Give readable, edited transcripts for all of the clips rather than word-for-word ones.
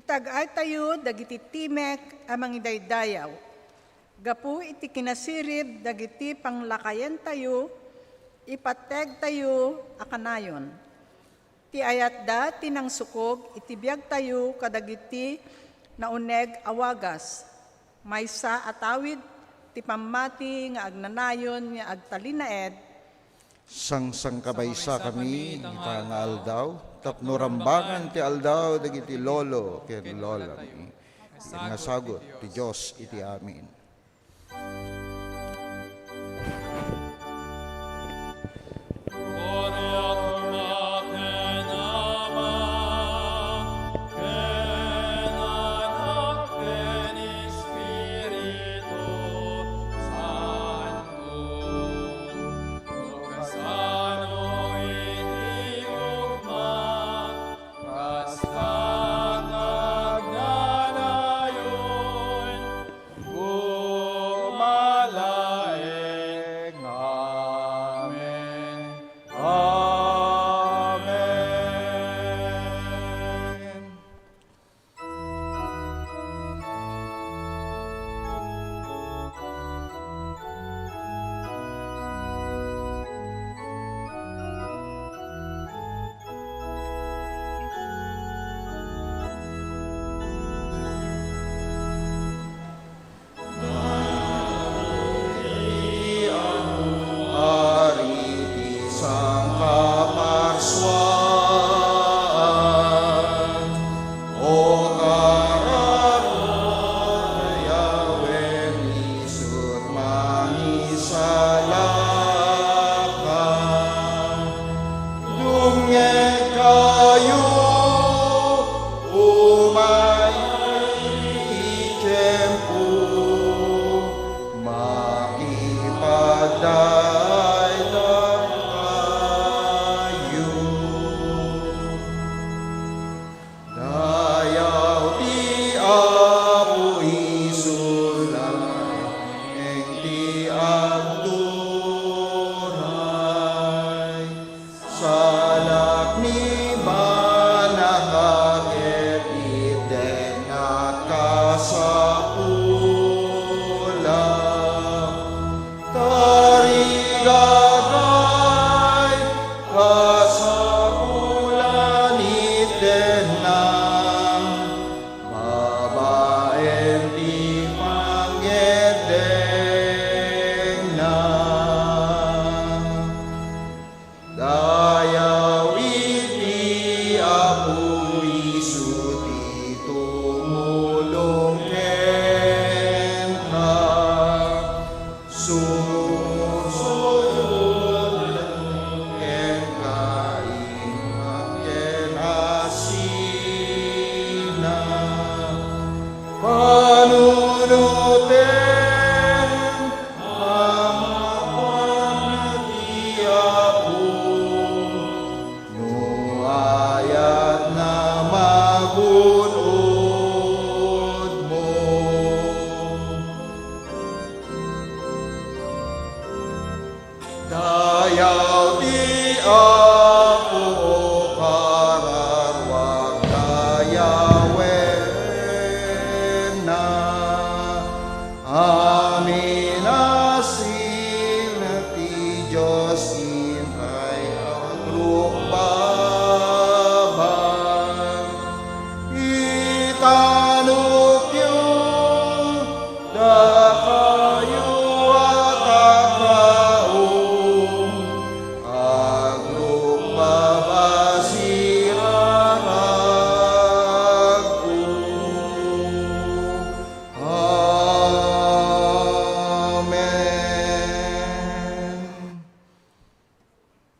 Itag-ay tayo dagiti timek amang idaydayaw. Gapu iti kinasirib dagiti panglakayan tayo, ipateg tayo akanayon. Ti ayat da tinang sukog itibiyag tayo kadagiti nauneg awagas. Maysa atawid ti pamati nga agnanayon nga agtalinaed. Sang kabaysa kami ita nga aldaw, tapno rambangan ti aldaw dagiti lolo ken lola mi. Nga sagot ti Dios iti amin.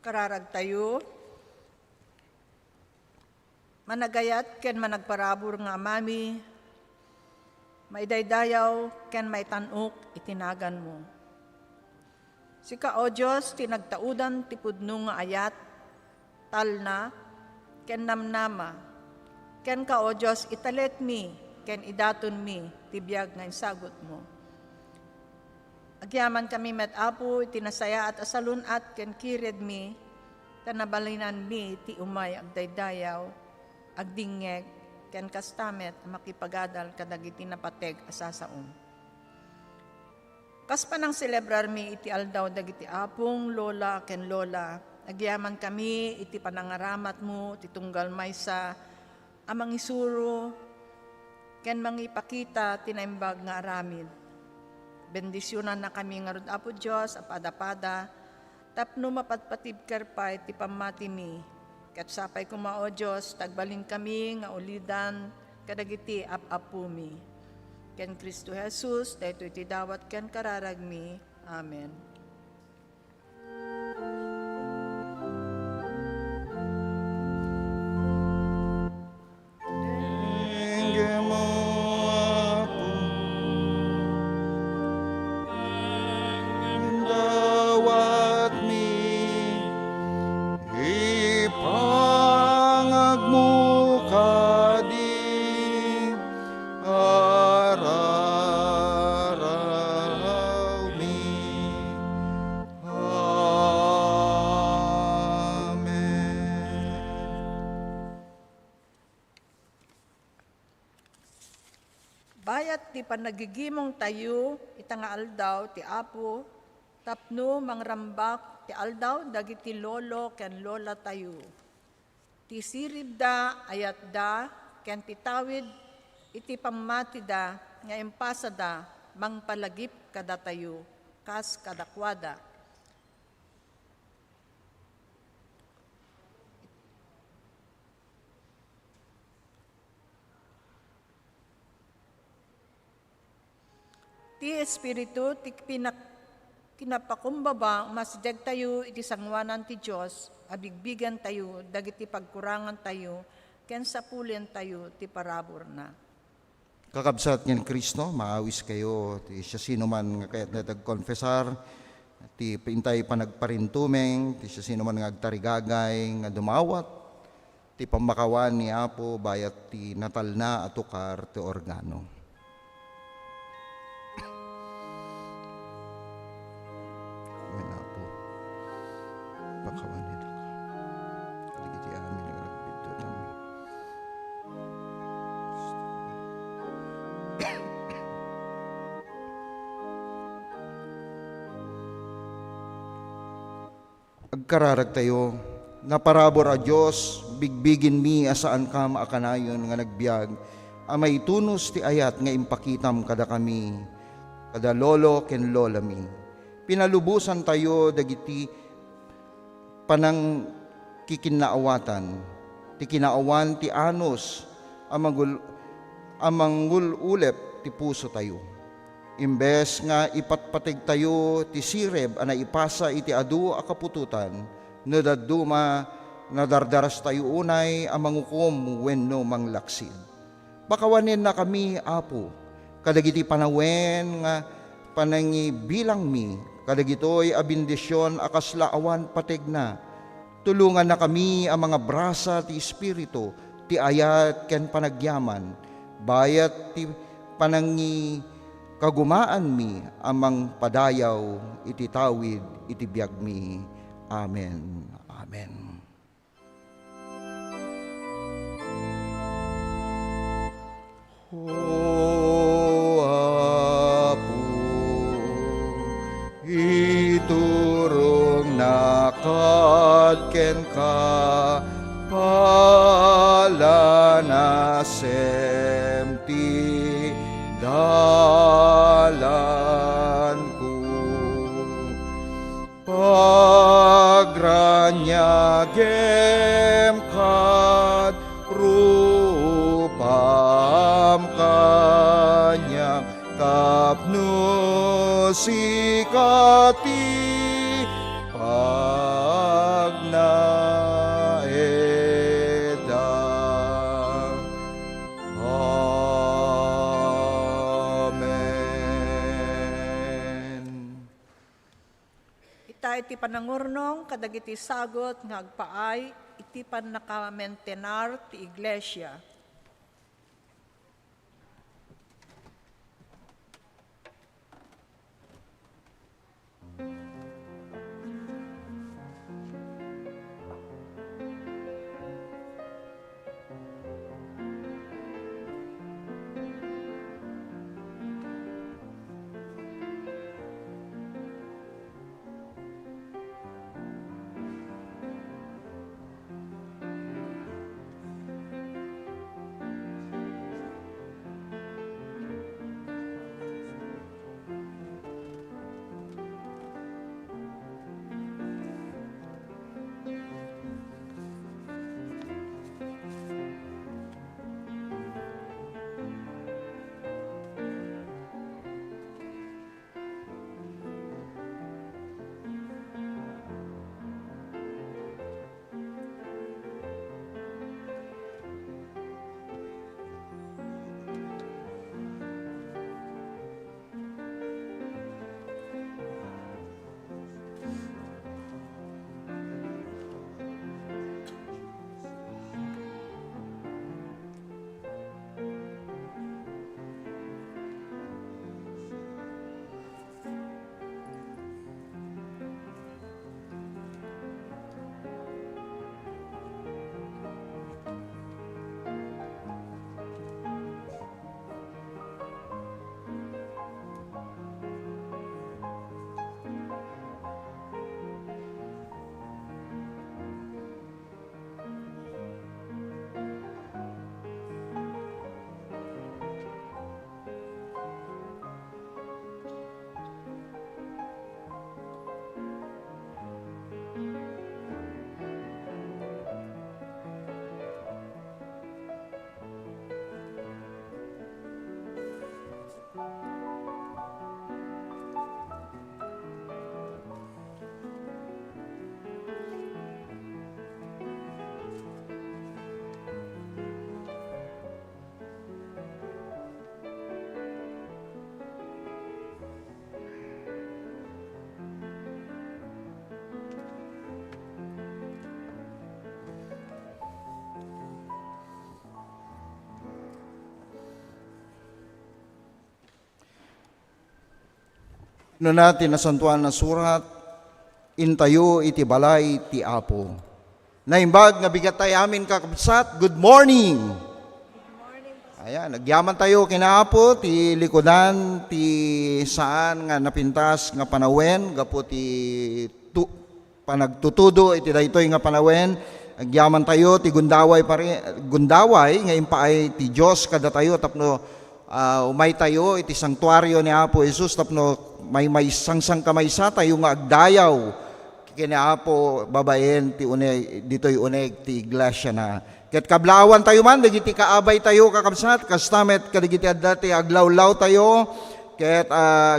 Kararag tayo. Managayat ken managparabor nga amami, maidaydayaw ken maitanok itinagan mo. Sika o Diyos, tinagtaudan ti pudno nga ayat, talna, ken namnama, ken ka o Diyos italet mi, ken idaton mi, tibiyag nga insagot mo. Agyaman kami met apo, itinasaya at asalun at ken kired mi, tanabalinan mi ti umay agdaydayaw, agdingeg, ken kastamet makipagadal kadagiti napateg asasaon. Kas panang celebrar mi iti aldaw dagiti apong lola ken lola, agyaman kami iti panangaramat mo, iti tunggal maysa, amang isuro, ken mangipakita tinaimbag nga aramid. Bendisyonan na kami nga rod Apo Diyos, apada-pada, tapno mapatpatib kerpay ti pamati mi. Ket sapay kumao Diyos, tagbalin kami nga ulidan kadagiti apapumi. Ken Kristo Jesus, daytoy iti dawat ken kararagmi. Amen. Bayat ti panagigimong tayo, ita nga aldaw ti Apo, tapno mangrambak ti aldaw dagiti lolo ken lola tayo. Ti sirib da ayat da ken ti tawid iti pamati da nga empasa da mangpalagip kada tayo kas kadakwada. Ti Espiritu, ti kinapakumbaba, masideg tayo, iti sangwanan ti Diyos, abigbigan tayo, dagiti pagkurangan tayo, ken sapulin tayo, ti parabor na. Kakabsat ngeen Kristo, maawis kayo, ti siya sino man nga kayat na tagkonfesar, ti pintay panagparintumeng, ti siya sino man nga agtarigagay, nga dumawat, ti pamakawan ni Apo, bayat ti natal na atukar, ti organo. Pakawan nila ka. Kaligiti amin nagalagbito namin. Agkararag tayo, naparabor a Diyos, bigbigin mi asaan ka maakanayon nga nagbiag, amay tunos ti ayat nga impakitam kada kami, kada lolo ken lola mi. Pinalubusan tayo dagiti panang kikinaawatan, ti kinaawan ti anos, amangul ulep ti puso tayo. Imbes nga ipatpatig tayo ti sireb ana ipasa iti adu a kapututan, nadaduma nadardaras tayo unay amangukom wenno manglaksid. Bakawanin na kami, Apo, kadagiti panawen nga panangibilang mi, kadagitoy a bendisyon akaslaawan patig na. Tulungan na kami ang mga brasa ti Espiritu, ti ayat ken panagyaman, bayat ti panangi kagumaan mi amang padayaw iti tawid iti biag mi. Amen. Amen. Iturong nakad ken ka palanasem ti dalan ko. Pagranyagem kad rupam kanyang tapno sikati pagnaedang. Amen. Ita iti panangurnong kadagiti sagot nga agpaay iti panakamentenar ti iglesia. No natin nasantuan na surat, intayo iti balay ti Apo. Naimbag nga bigat tayo amin kakabsat, good morning! Ayan, nagyaman tayo kinaapo, ti likodan, ti saan nga napintas nga panawen, gapo ti panagtutudo, iti daytoy nga panawen, nagyaman tayo, ti gundaway nga impaay ti Diyos kada tayo, tapno umay tayo, iti sanktuaryo ni Apo Jesus, tapno may sangsang kamaysa tayo nga agdayaw, kina Apo babaen, ti uneg, dito'y uneg, ti iglesia na. Ket kablawan tayo man, dagiti kaabay tayo kakabsat, kastamet kadagiti adda ti aglawlaw tayo, ket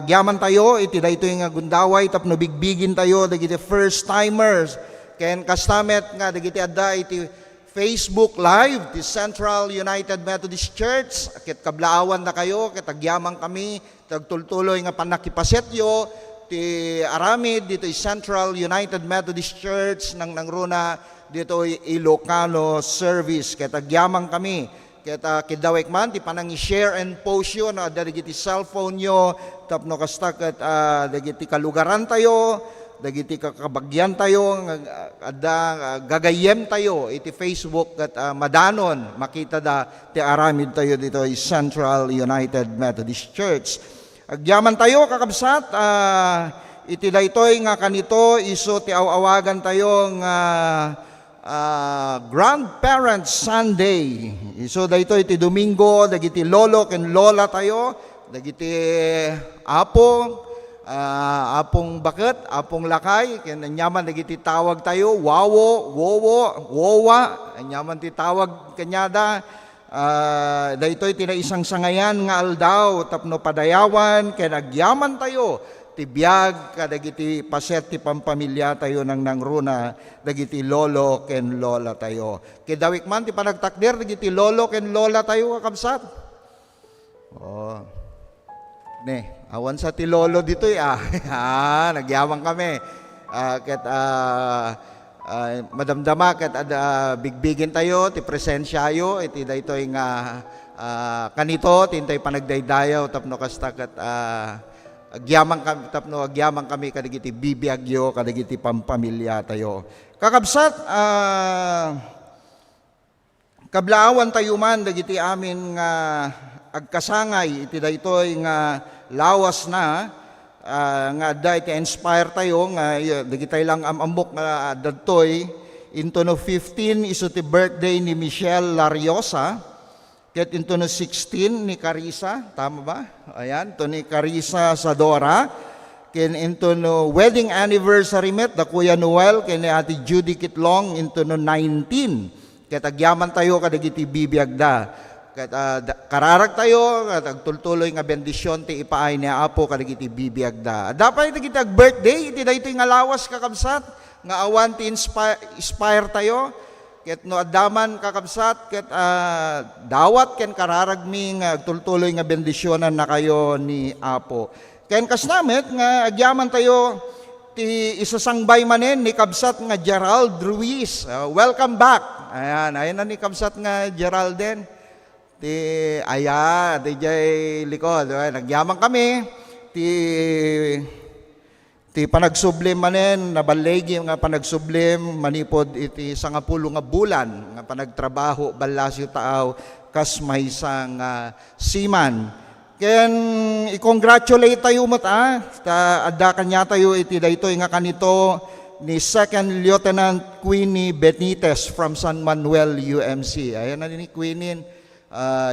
gyaman tayo, iti daytoy nga gundaway, tapno bigbigin tayo, dagiti first timers, ken kastamet nga dagiti adda iti Facebook Live, ti Central United Methodist Church, ket kablawan na kayo, ket agyaman kami, tagtultuloy nga panakipasetyo, ti aramid, dito Central United Methodist Church, ng nangruna, dito Ilocano service, ket agyaman kami, ket kidawek man, ti panang i-share and post yun, dagiti cellphone nyo, tapno kasta, ket dagiti kalugaran tayo, dagiti kakabagyan tayo, gagayem tayo, iti Facebook, ket madanon, makita da, ti aramid tayo dito Central United Methodist Church. Agyaman tayo kakabsat, iti daytoy nga kanito iso ti awagan tayo nga Grandparents Sunday. Iso daytoy ti Domingo, dagiti lolo ken lola tayo, dagiti apo, apong baket, apong lakay, ken anyaman dagiti tawag tayo, wawo, wowo, wowa, anyaman ti tawag kanyada. Daytoy tinaisang sangayan nga aldaw, tapno padayawan, ken agyaman tayo, tibiyag, kadagiti paset ti pampamilya tayo ng nangruna, dagiti lolo ken lola tayo. Kidawik man ti panagtakder, dagiti lolo ken lola tayo kakabsat. Oh. Ne, awan sa ti lolo ditoy nagyawang kami. Madamdama ket bigbigin tayo ti presensyayo iti daytoy nga kanito tintay panagdaydayaw tapno kasta ket agyaman kami kadagiti bibiyagyo kadagiti pampamilya tayo. Kakabsat kablaawan tayo man dagiti amin nga agkasangay iti daytoy nga lawas na nga adda iti inspire tayo nga dagitay lang amok nga dadtoy into no 15 iso ti birthday ni Michelle Lariosa, ket into no 16 ni Carissa, tama ba? Ayan, to ni Carissa Sadora, ken into no wedding anniversary met da Kuya Noel ken ni Ate Judy Kitlong into no 19, ket agyaman tayo kadagiti bibiyagda. Kararag tayo, agtultuloy nga bendisyon ti ipaay ni Apo kadagiti bibiyagda. Dapat iti kita birthday, iti daytoy nga lawas kakabsat, nga awan ti inspire tayo, ket no adaman kakabsat, ket dawat ken kararag mi nga agtultuloy nga bendisyonan na kayo ni Apo. Ken kasnamet nga agyaman tayo ti isasangbay manen ni kabsat nga Gerald Ruiz. Welcome back. Ayan na ni kabsat nga Gerald din. Ti jay likod, nagyamang kami ti panagsublim manen nabalegi nga panagsublim manipod iti 10 nga bulan nga panagtrabaho balasyo taaw kas maysang siman. Ken i-congratulate tayo met adda kanya tayo iti daytoy nga kanito ni Second Lieutenant Queenie Benitez from San Manuel UMC. Ayan na ni Queenie,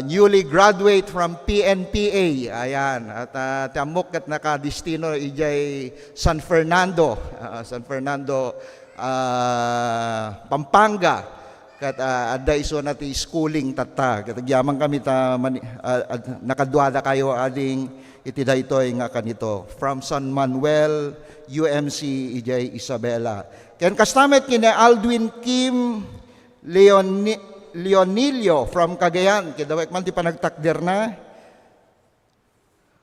newly graduate from PNPA. Ayan, at tiamok at nakadistino ijay San Fernando, Pampanga. Kat adda iso na ti schooling tata. Kat agyaman kami nakadwada kayo ading iti daytoy nga kanito from San Manuel UMC ijay Isabela. Ken kastamet kina Aldwin Kim Leonilio from Cagayan, kidawek man ti panagtakder na.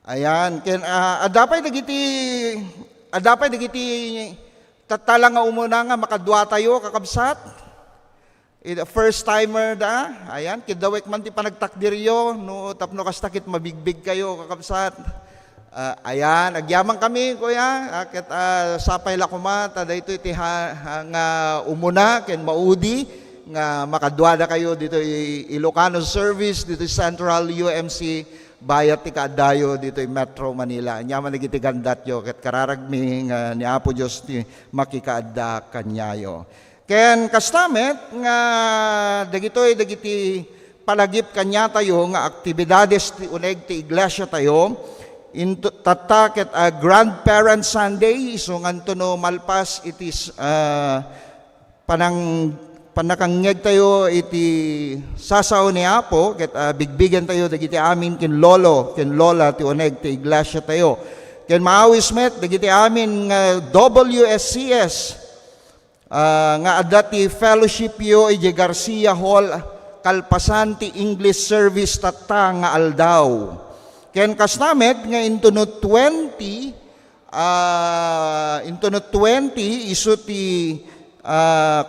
Ayan, ken adapay dagiti tatala nga umuna nga makadwa tayo kakabsat. First timer da. Ayan, kidawek man ti panagtakder yo no tapno kastakit mabigbig kayo kakabsat. Ayan, agyaman kami, kuya. Ket sapay la kuma, tada ito iti nga umuna, ken maudi, nga makadwada kayo dito Ilocano service, dito Central UMC, bayat ti kaadayo dito Metro Manila. Nyaman nagiti gandat yo, ket kararagmi nga ni Apo Diyos ti makikaadda kanyayo. Ken kastamet nga dagiti palagip kanya tayo nga aktibidades ti uneg ti iglesia tayo, tattaket a Grandparent Sunday, so nganto no malpas itis panakangeg tayo iti sasaw ni Apo, ket bigbigan tayo dagiti amin ken lolo ken lola ti uneg ti iglesia tayo. Ken maawis met dagiti amin nga WSCS nga adati fellowship yo iti Garcia Hall kalpasan ti English service tatta nga aldaw. Ken kastamet nga into no 20 iso ti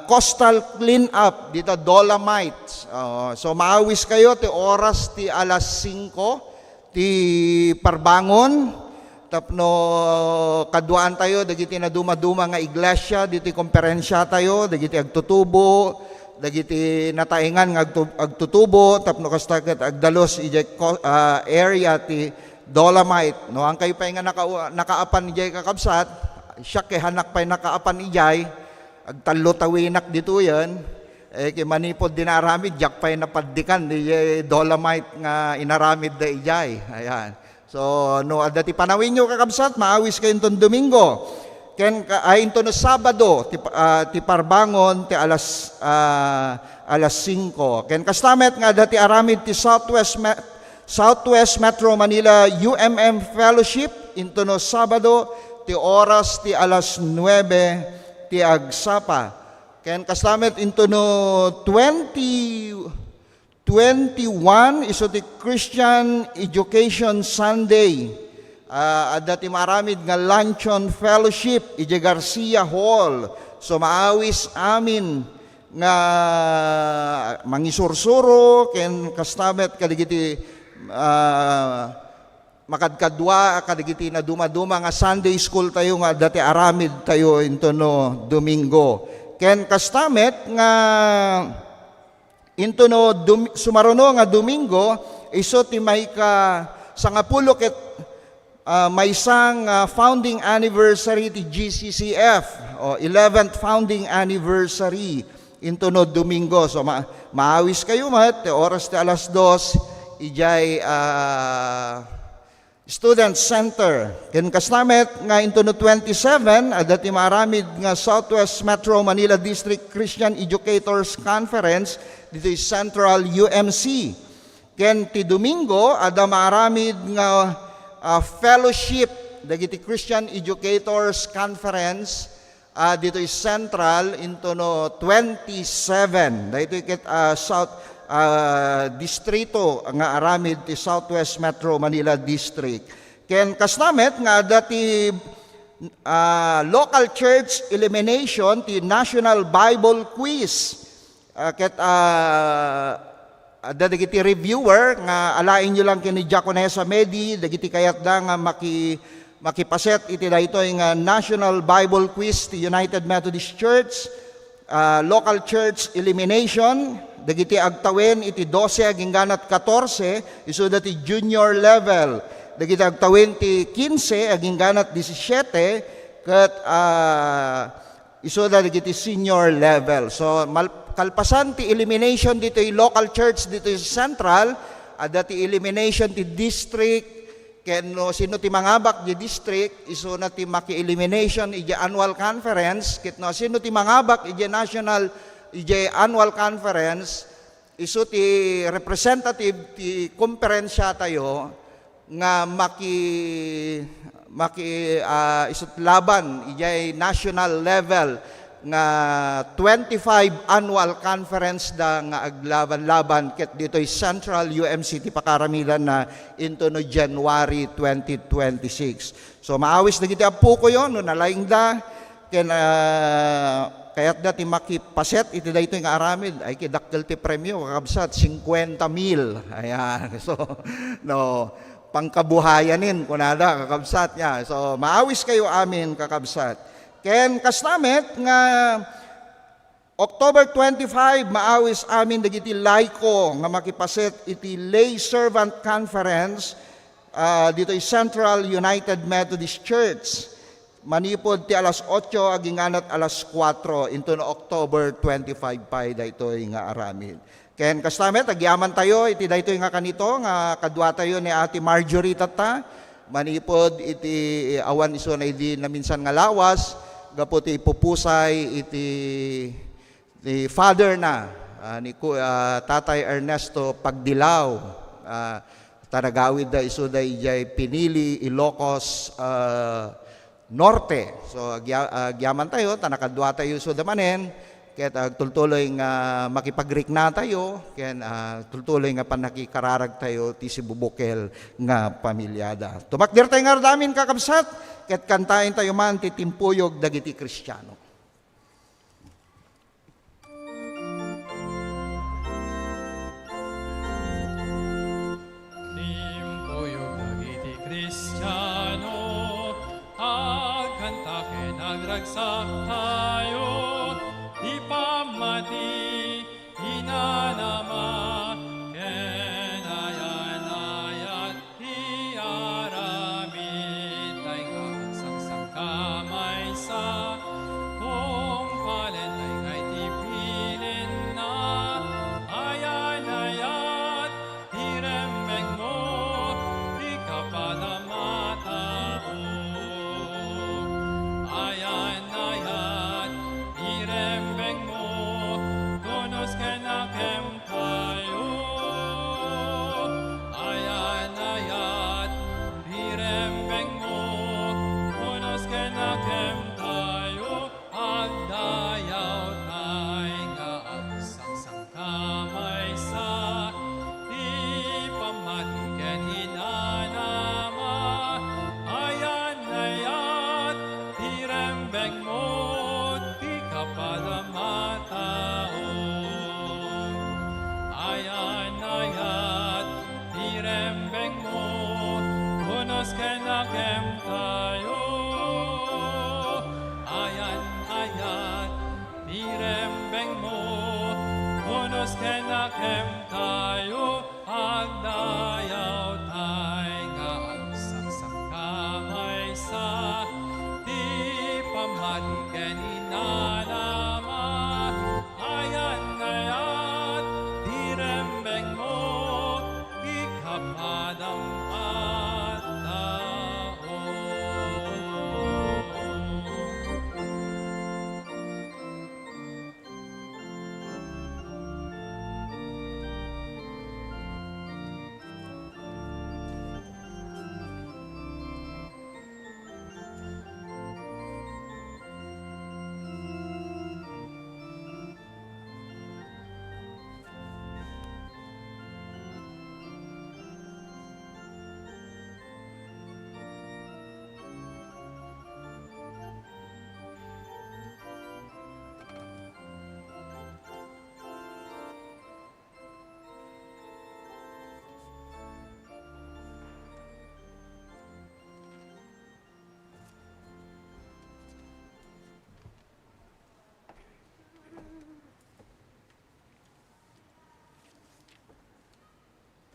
coastal clean up dito Dolomites. So maawis kayo ti oras ti alas 5 ti parbangon tapno kaduan tayo dagiti na duma-duma nga iglesia diti komperensya tayo dagiti agtutubo dagiti nataingan nga agtutubo tapno kastaket agdalos ijay area ti Dolomite no ang kayo pa nga nakaapan ijay kakabsat siya kay hanak pay nakaapan ijay agtallo tawinak dito yan kay manipod dinaramid jak pay napaddikan ijay Dolomite nga inaramid da ijay. Ayan, so no adati panawin nyo kakabsat maawis kayo itong Domingo. Ken ayin to no Sabado ti parbangon ti alas 5. Ken kastamet nga dati aramid ti Southwest Metro Manila UMM Fellowship into no Sabado ti oras ti alas 9 ti agsapa. Ken kastamet into no 21 iso ti Christian Education Sunday. Dati maramid nga luncheon fellowship iti Garcia Hall. So maawis amin nga mangisursuro ken kastamet kadigiti makadkadwa kadigiti na duma-duma nga Sunday school tayo nga dati aramid tayo into no Domingo. Ken kastamet nga into no sumaruno nga Domingo iso ti may ka sangapulo ket may isang founding anniversary ti GCCF o 11th founding anniversary into no Domingo. So maawis kayo mat oras ti alas 2 ijay Student Center. Ken kastamet nga into no 27 adati maramid nga Southwest Metro Manila District Christian Educators Conference dito Central UMC. Ken ti Domingo ada maramid nga fellowship dagiti Christian Educators Conference dito Central into no 27 dito ket South distrito nga aramid ti Southwest Metro Manila District. Ken kastamet nga dati local church elimination ti National Bible Quiz ket dagiti reviewer nga alain nyo lang kini Diaconessa Medi dagiti kayat da nga makipaset iti daytoy nga National Bible Quiz ti United Methodist Church local church elimination dagiti agtawen iti 12 agingganat 14 isu dati junior level dagiti agtawen ti 15 agingganat 17 ket isu dagiti senior level. So kalpasan ti elimination dito local church dito Central dati elimination ti district ken no sino ti mangabak di district iso na ti maki-elimination iti annual conference ket no sino ti mangabak iti national iti annual conference iso ti representative ti komperensya tayo nga isut laban iti national level nga 25 annual conference da nga aglaban-laban ket dito'y Central UMC ti pakaramidan na into no January 2026. So maawis na giti apo ko yon no nalaing da ken kayat dati makipaset iti dayto nga aramid ay kidakkel ti premyo kakabsat 50,000. Ayan. So no pangkabuhayanin kunada kakabsat niya. So maawis kayo amin kakabsat. Ken kasnamet nga October 25 maawis amin dagiti laiko nga makipaset iti Lay Servant Conference dito ay Central United Methodist Church. Manipod ti alas 8 aging anat alas 4 into no October 25 pay daytoy nga aramid. Ken kastamet agyaman tayo iti daytoy nga kanito nga kadwa tayo ni Ate Marjorie tata manipod iti awan iso na idi na minsan nga lawas gapo ti ipupusay iti father na ni Tatay Ernesto Pagdilaw taragawid da iso da ijay Pinili Ilocos Norte. So agyaman tayo tanakadwa tayo iso da manen ket tultuloy nga makipagrik na tayo ken tultuloy nga panakikararag tayo ti sibubukel nga pamilyada. Tumakder tayo nga damin kakabsat ket kantayin tayo man ti timpuyog dagiti Kristiyano. Timpuyog dagiti Kristiyano agkantaken agragsak tayo ipamati inanama ken ayan ti aramid tay agsaksang kamay sa kung palentay kay ti pilin na ayan ti rembeng mo di kapadamatao ayan irembeng mo tunos kenakem tayo ayan irembeng mo tunos kenakem tayo agdayaw tay nga agsangsang kamay sa di pamatiken hinanama ayan irembeng mo kapadamatao ayan irembeng mo tunos kenakem tayo ayan irembeng mo tunos kenakem tayo agdayaw tay nga agsaksang kamay sa di pamatiken inanama ayan irembeng mo ikapadam at tao.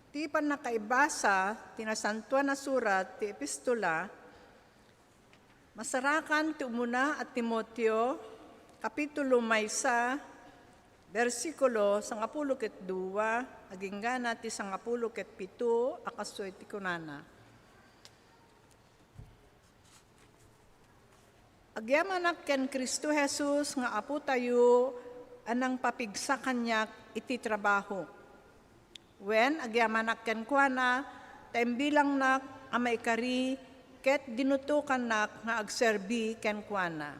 Ti pan nakaibasa, tinasantuan na surat, ti epistula, masarakan ti umuna at Timoteo, kapitulo maysa, versikulo 12, aging gana ti 17, akasoy ti kunana. Agyamanak ken Kristo Jesus nga apo tayo anang papigsa kanyak iti trabaho. Wen agyamanak ken kuana taimbilang nak amay kari ket dinutukan nak nga agserbi ken kuana.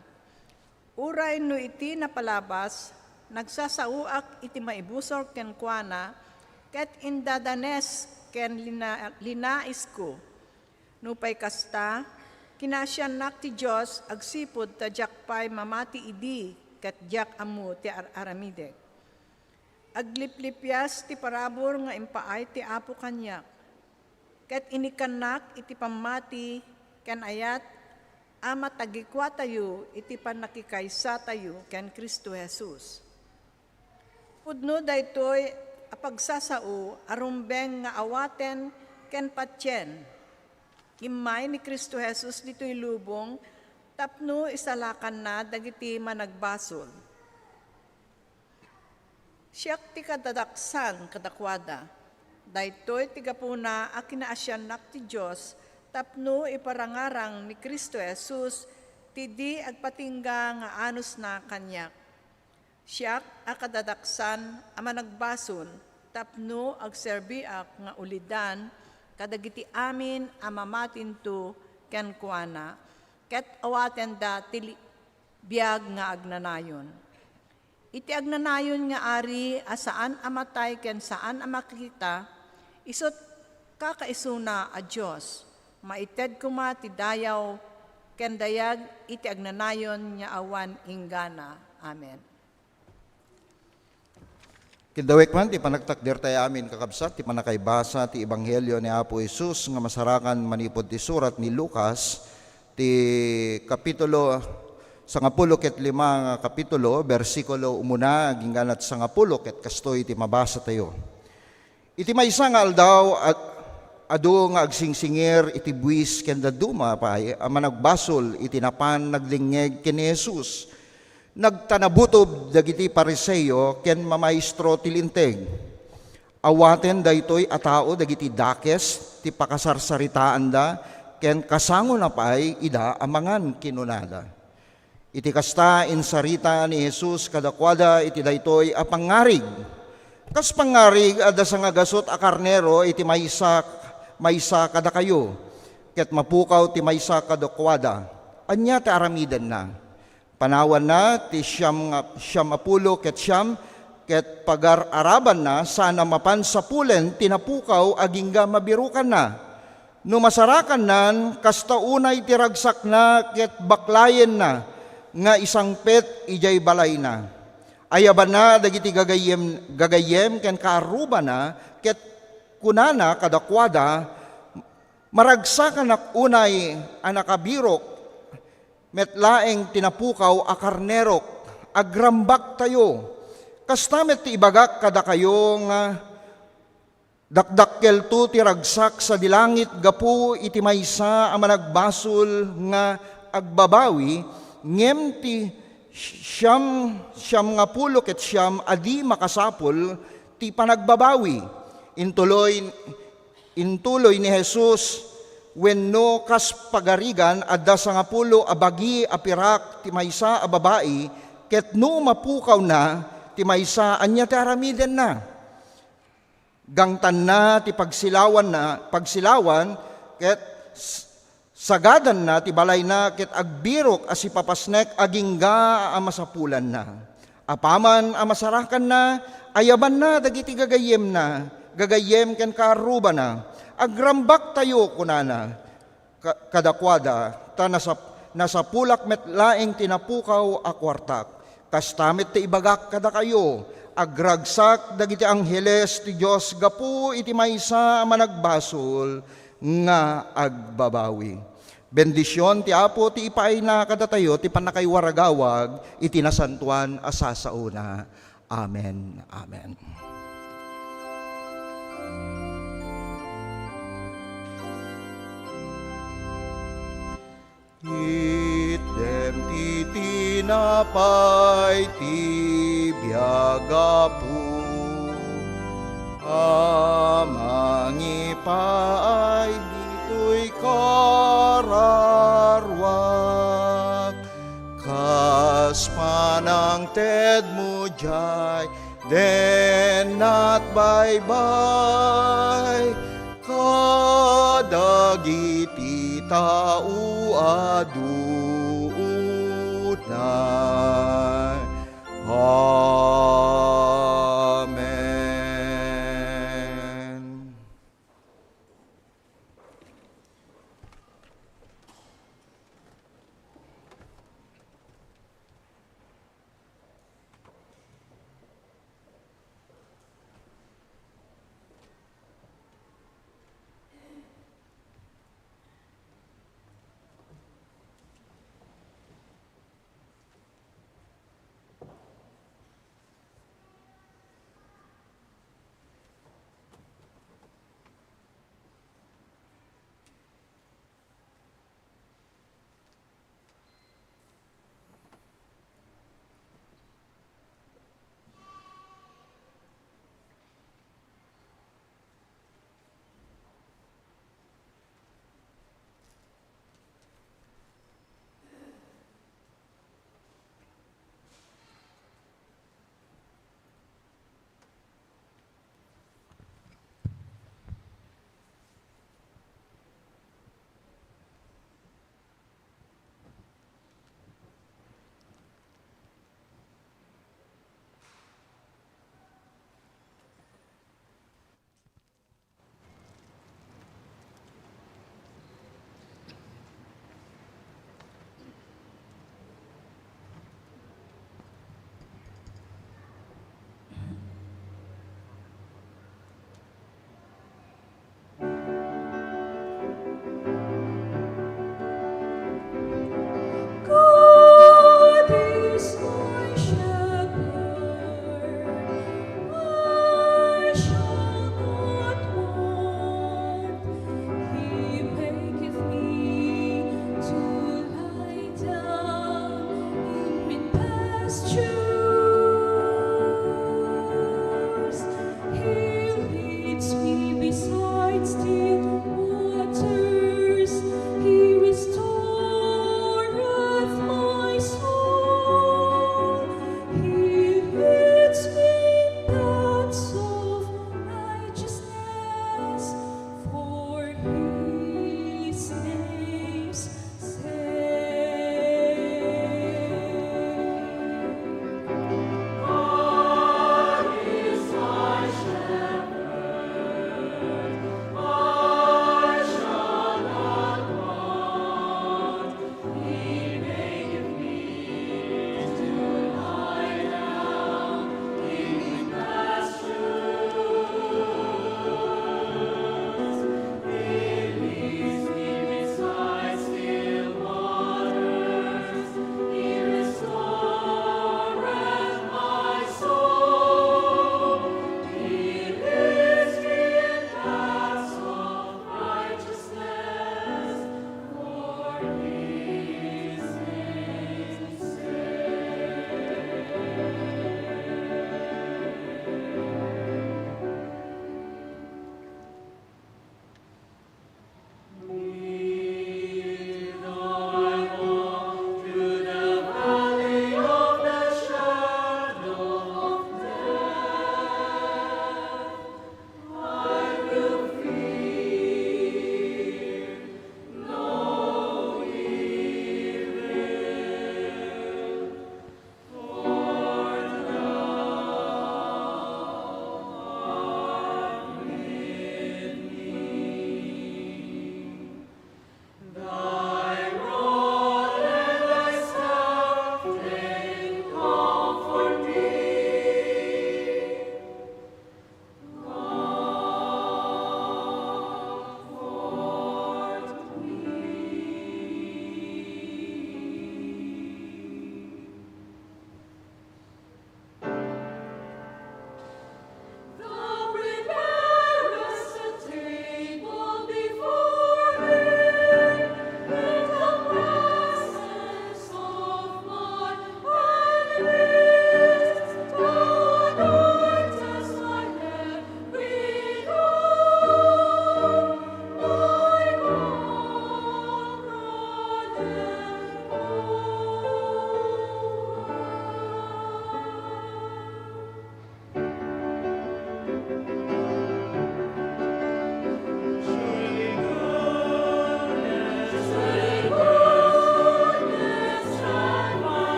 Uray no iti napalabas nagsasauak iti maibusor ken kuana ket indadanes ken linais ko. Nupay kasta kinasyan nak ti Dios agsipud ta jakpay mamati idi ket jak amu ti aramidek. Agliplipyas ti parabor nga impaay ti apo kanyak. ket inikanak iti pamati ken ayat ama tagikwa tayo iti panakikaysa tayo ken Kristo Jesus. Pudno daytoy apagsasao arumbeng nga awaten ken patyen. Imay ni Kristo Jesus dito'y lubong tapno isalakan na dagiti managbasol. Siyak ti kadadaksan kadakwada. Daytoy ti gapuna a kinaasyanak ti Dios tapno iparangarang ni Kristo Jesus ti di agpatingga nga anus na kanyak. Siyak a kadadaksan a managbasol tapno agserbiak nga ulidan kadagiti amin a mamatinto ken kuana ket awaten da ti biag nga agnanayon. Iti agnanayon nga ari asaan amatay ken saan amakita isot kakaisuna a Dios. Maited kuma ti dayaw ken dayag iti agnanayon nga awan inggana. Amen. Kidawek man, ti panagtakder tayo amin kakabsat, ti panakaibasa, ti Ebanghelyo ni Apo Jesus, nga masarakan manipod ti surat ni Lucas, ti kapitulo, sangapulo ket lima nga kapitulo, versikulo umuna, ginganat sangapulo ket kastoy ti mabasa tayo. Iti maysa nga aldaw, adu nga agsingsingir, iti buwis ken daduma pay, ama nagbasol, iti napan naglingeg ken ni Jesus. Nagtanabutob dagiti pariseyo ken mamaestro ti linteg. Awaten daytoy a tao dagiti dakes ti pakasarsaritaan da ken kasango na pay ida amangan kinunada. Iti kasta insarita ni Jesus kadakwada iti daytoy a pangarig. Kas pangarig adda sangagasot a karnero iti maysa kada kayo ket mapukaw ti maysa kadakwada. Anya ti aramiden na. Panawan na ti siyam apulo ket siyam ket pagar-araban na sana mapan sa pulen tinapukaw agingga mabirukan na. No masarakan nan kasta unay ti ragsak na ket baklayen na nga isang pet ijay balay na. Ayaban na dagiti gagayem ken kaaruban na ket kunana kadakwada maragsakan ak unay anakabirok metlaeng tinapukaw a karnerok, agrambak tayo. Kastamet ti ibagak kada kayo nga dakdakkel tu ti ragsak sa dilangit gapu iti maysa a managbasol nga agbabawi, ngem ti siyam nga pulo ket siyam adi makasapol ti panagbabawi. Intuloy ni Jesus, wenno kas pagarigan adda sangapulo abagi apirak ti maysa a babae ket no mapukaw na ti maysa anya ti aramiden na. Gangtan na ti pagsilawan ket sagadan na ti balay na ket agbirok as ipapasnek agingga a masapulan na. Apaman a masarakan na ayaban na dagiti gagayem ken kaaruba na. Agrambak tayo kunana, kadakwada, ta nasapulak metlaeng tinapukaw a kwartak. Kastamit ti ibagak kada kayo, agragsak dagiti angheles ti Dios gapu iti maysa a managbasol nga agbabawi. Bendisyon ti Apo ti ipaay na kada tayo ti panakaywaragawag iti nasantuan a sasauna. Amen. Amen. Item ti tinapay ti biagapu, amangipay dito'y kararwak, kas panang ted mo jay, den at baybay, kadagiti tao adunay. Amen.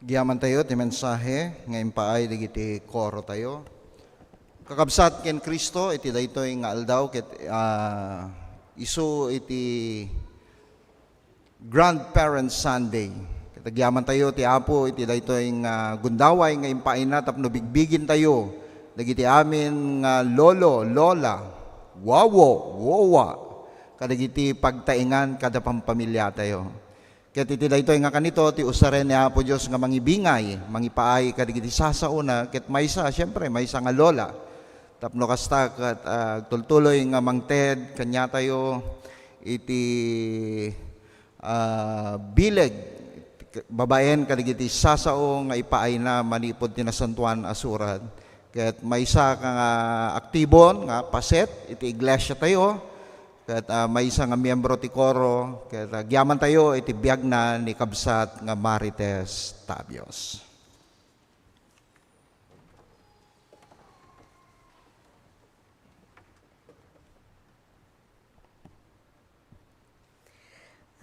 Giyaman tayo, ti mensahe, ngayon paay, digiti koro tayo. Kakabsat ken Kristo, iti daytoy nga aldaw, ket isu iti Grandparents Sunday. Kitagyaman tayo, ti Apo, iti daytoy nga gundaway, ngayon paay na, tapno bigbigin tayo, dagiti amin nga lolo, lola, wawo, wowa, kadagiti pagtaingan kada pampamilya tayo. Kaya iti daytoy nga kanito, ti usaren ni Apo Diyos nga mangibingay, mangipaay kadigiti sasauna, ket maysa, siyempre, maysa nga lola. Tapno kasta, kat tultuloy nga mangted, kanya tayo, iti bileg, babaen kadigiti sasao, nga ipaay na manipod tinasantuan asuran. Ket maysa ka nga aktibon, nga paset, iti iglesia tayo, ket may isa nga miyembro ti koro, ket gyaman tayo iti biag na ni Kabsat nga Marites Tabios.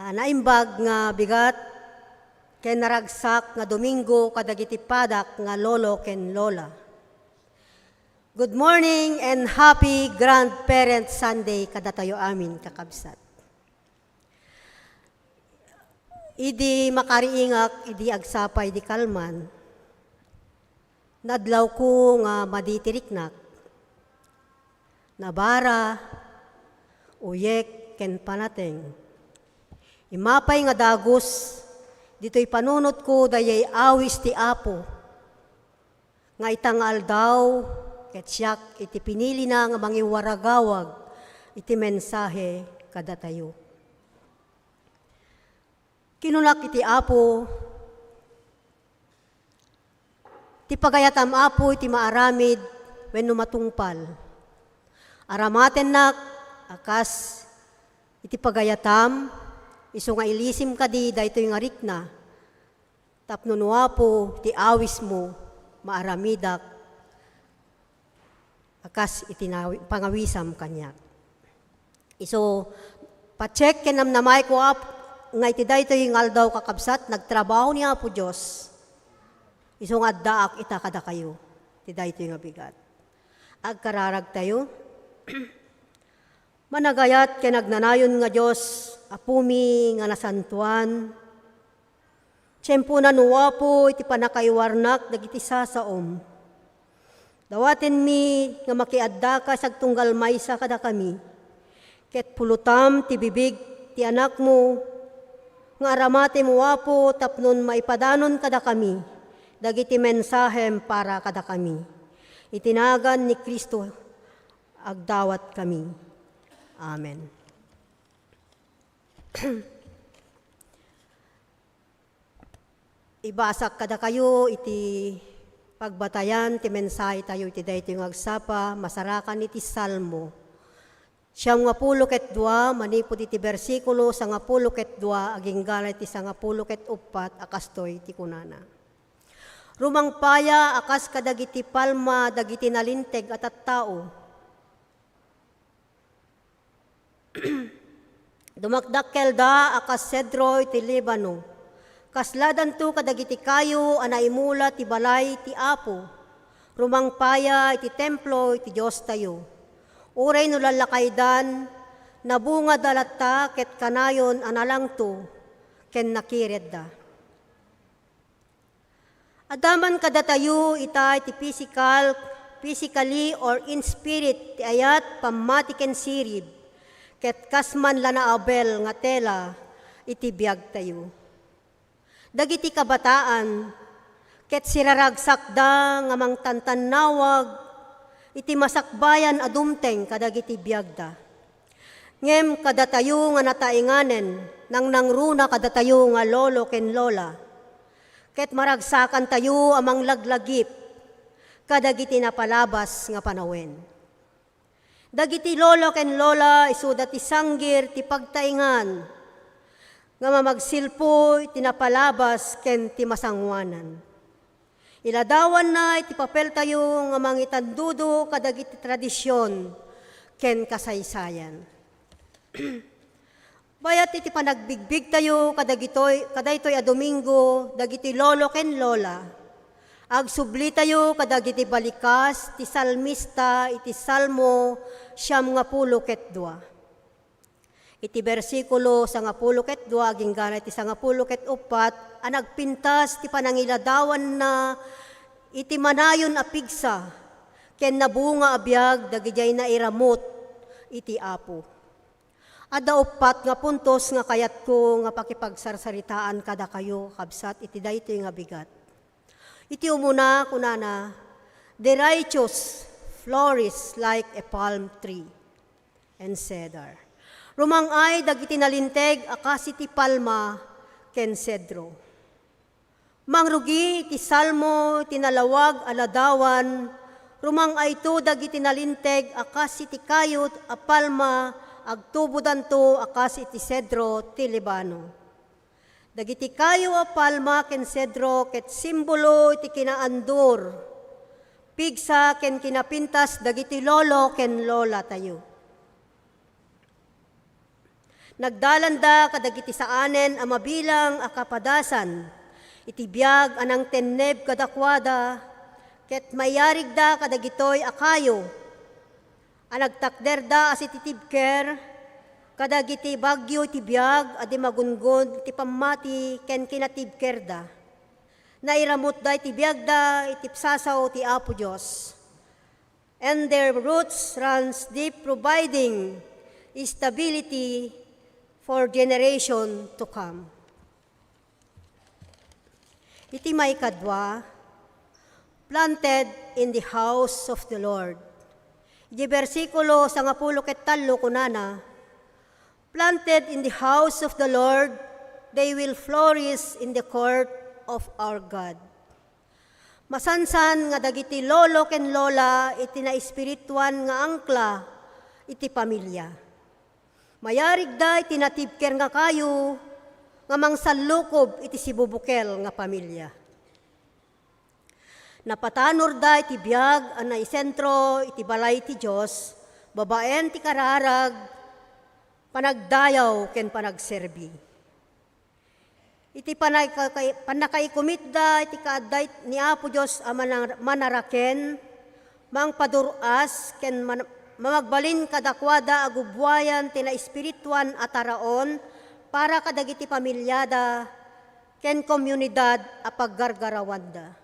Naimbag nga bigat ken naragsak nga Domingo kadagiti padak nga lolo ken lola. Good morning and happy Grandparents Sunday kada tayo amin kakabsat. Idi makariingak, idi agsapay di kalman. Nadlaw ko nga maditiriknak. Nabara, uyek, ken panateng. Imapay nga dagos, dito'y panunot ko dayay awis ti Apo. Nga itangal daw, ket siyak iti pinili na nga mangiwaragawag iti mensahe kada tayo. Kinunak iti Apo, ti pagayatam Apo iti maaramid wenno matungpal. Aramaten nak akas iti pagayatam, iso nga ilisim kadi daytoy nga rikna. Tapno no Apo ti awis mo maaramidak akas pangawisam kanya. Iso, pacheck ken namnamay ko nga iti daytoy nga aldaw kakabsat, nagtrabaho ni Apo Diyos. Iso nga daak itakada kayo, iti daytoy nga bigat. Agkararag tayo. Managayat ken nagnanayon nga Diyos, apumi nga nasantuan. Tiyempo na nuwa po iti panakaiwarnak dagiti sasaom. Dawaten mi nga makiadda ka sagtunggal maysa kada kami. Ket pulutam ti bibig ti anak mo, nga aramate mo wapo tapnon maipadanon kada kami, dagiti mensahem para kada kami. Itinagan ni Kristo agdawat kami. Amen. Ibasak kada kayo iti pagbatayan, ti mensahe tayo iti daytoy nga agsapa, masarakan iti salmo. Siyam nga pulo ket dua, manipod iti bersikulo sa nga pulo ket dua, aging galat iti sa nga pulo ket upat, akastoy iti kunana. Rumangpaya, akas kadagiti palma, dagiti nalinteg at tao. Dumakdakkel da, akas sedro iti Libano. Kasladan to kadagiti kayo, anaimula ti balay ti Apo. Rumangpaya iti templo iti Diyos tayo. Uray no lalakaydan, nabunga dalatta ket kanayon analang to, ken nakired da. Adaman kada tayo ita iti physically or in spirit ti ayat pamati ken sirib, ket kasman lana abel nga tela iti biag tayo. Dagiti kabataan, ket siraragsak da nga mangtantanawag, iti masakbayan adumteng kadagiti biagda. Ngem kada tayo nga natainganen, nang nangruna kada tayo nga lolo ken lola, ket maragsakan tayo amang laglagip, kadagiti napalabas nga panawen. Dagiti lolo ken lola isu dati sanggir ti pagtaingan, nga mamagsilpo iti napalabas ken ti masangwanan. Iladawan na iti papel tayo nga mangitandudo kadagiti tradisyon ken kasaysayan. Bayat iti panagbigbig tayo kadaytoy a Domingo dagiti lolo ken lola. Agsubli tayo kadagiti balikas ti salmista iti Salmo 92. Iti bersikulo 92 ginggana iti 94 nagpintas ti panangiladawan na iti manayon a pigsa ken nabunga a biag dagijay na iramot iti Apo. Ada upat nga puntos nga kayat ko nga pakipagsarsaritaan kada kayo kabsat iti daytoy nga bigat. Iti umuna kunana, the righteous flourish like a palm tree and cedar. Rumangay dagiti nalinteg akas iti palma ken cedro. Mangrugi iti salmo tinalawag aladawan, rumangay to dagiti nalinteg akas iti kayot a palma agtubudan to akas iti cedro ti Libano. Dagiti kayo a palma ken cedro ket simbolo iti kinaandur. Pigsa ken kinapintas dagiti lolo ken lola tayo. Nagdalanda kadagiti saanen a mabilang a kapadasan. Iti biag anang tenneb kadakwada ket mayarig da kadagitoy a kayo. Anagtakder da as iti tibker, kadagiti bagyo iti biag, adi magunggod, iti pamati, ken kinatibker da. Nairamot da iti biag da, iti psasaw ti Apo Diyos. And their roots runs deep, providing stability for generation to come. Iti may kadwa, planted in the house of the Lord. Di versikulo 93 kunana, planted in the house of the Lord, they will flourish in the court of our God. Masansan nga dagiti lolo ken lola iti na espirituan nga angkla iti pamilya. Mayarig da iti natibker nga kayo nga mangsalukob iti sibubukel nga pamilya. Napatanor da iti biag ang naisentro iti balay ti Diyos, babaen ti kararag, panagdayaw ken panagserbi. Iti panakaikumit da iti kaaday ni Apo Diyos a manaraken, mang paduras ken mamagbalin kadakwada agubwayan ti na espirituan ataraon para kadagiti pamilyada ken komunidad a paggargarawanda.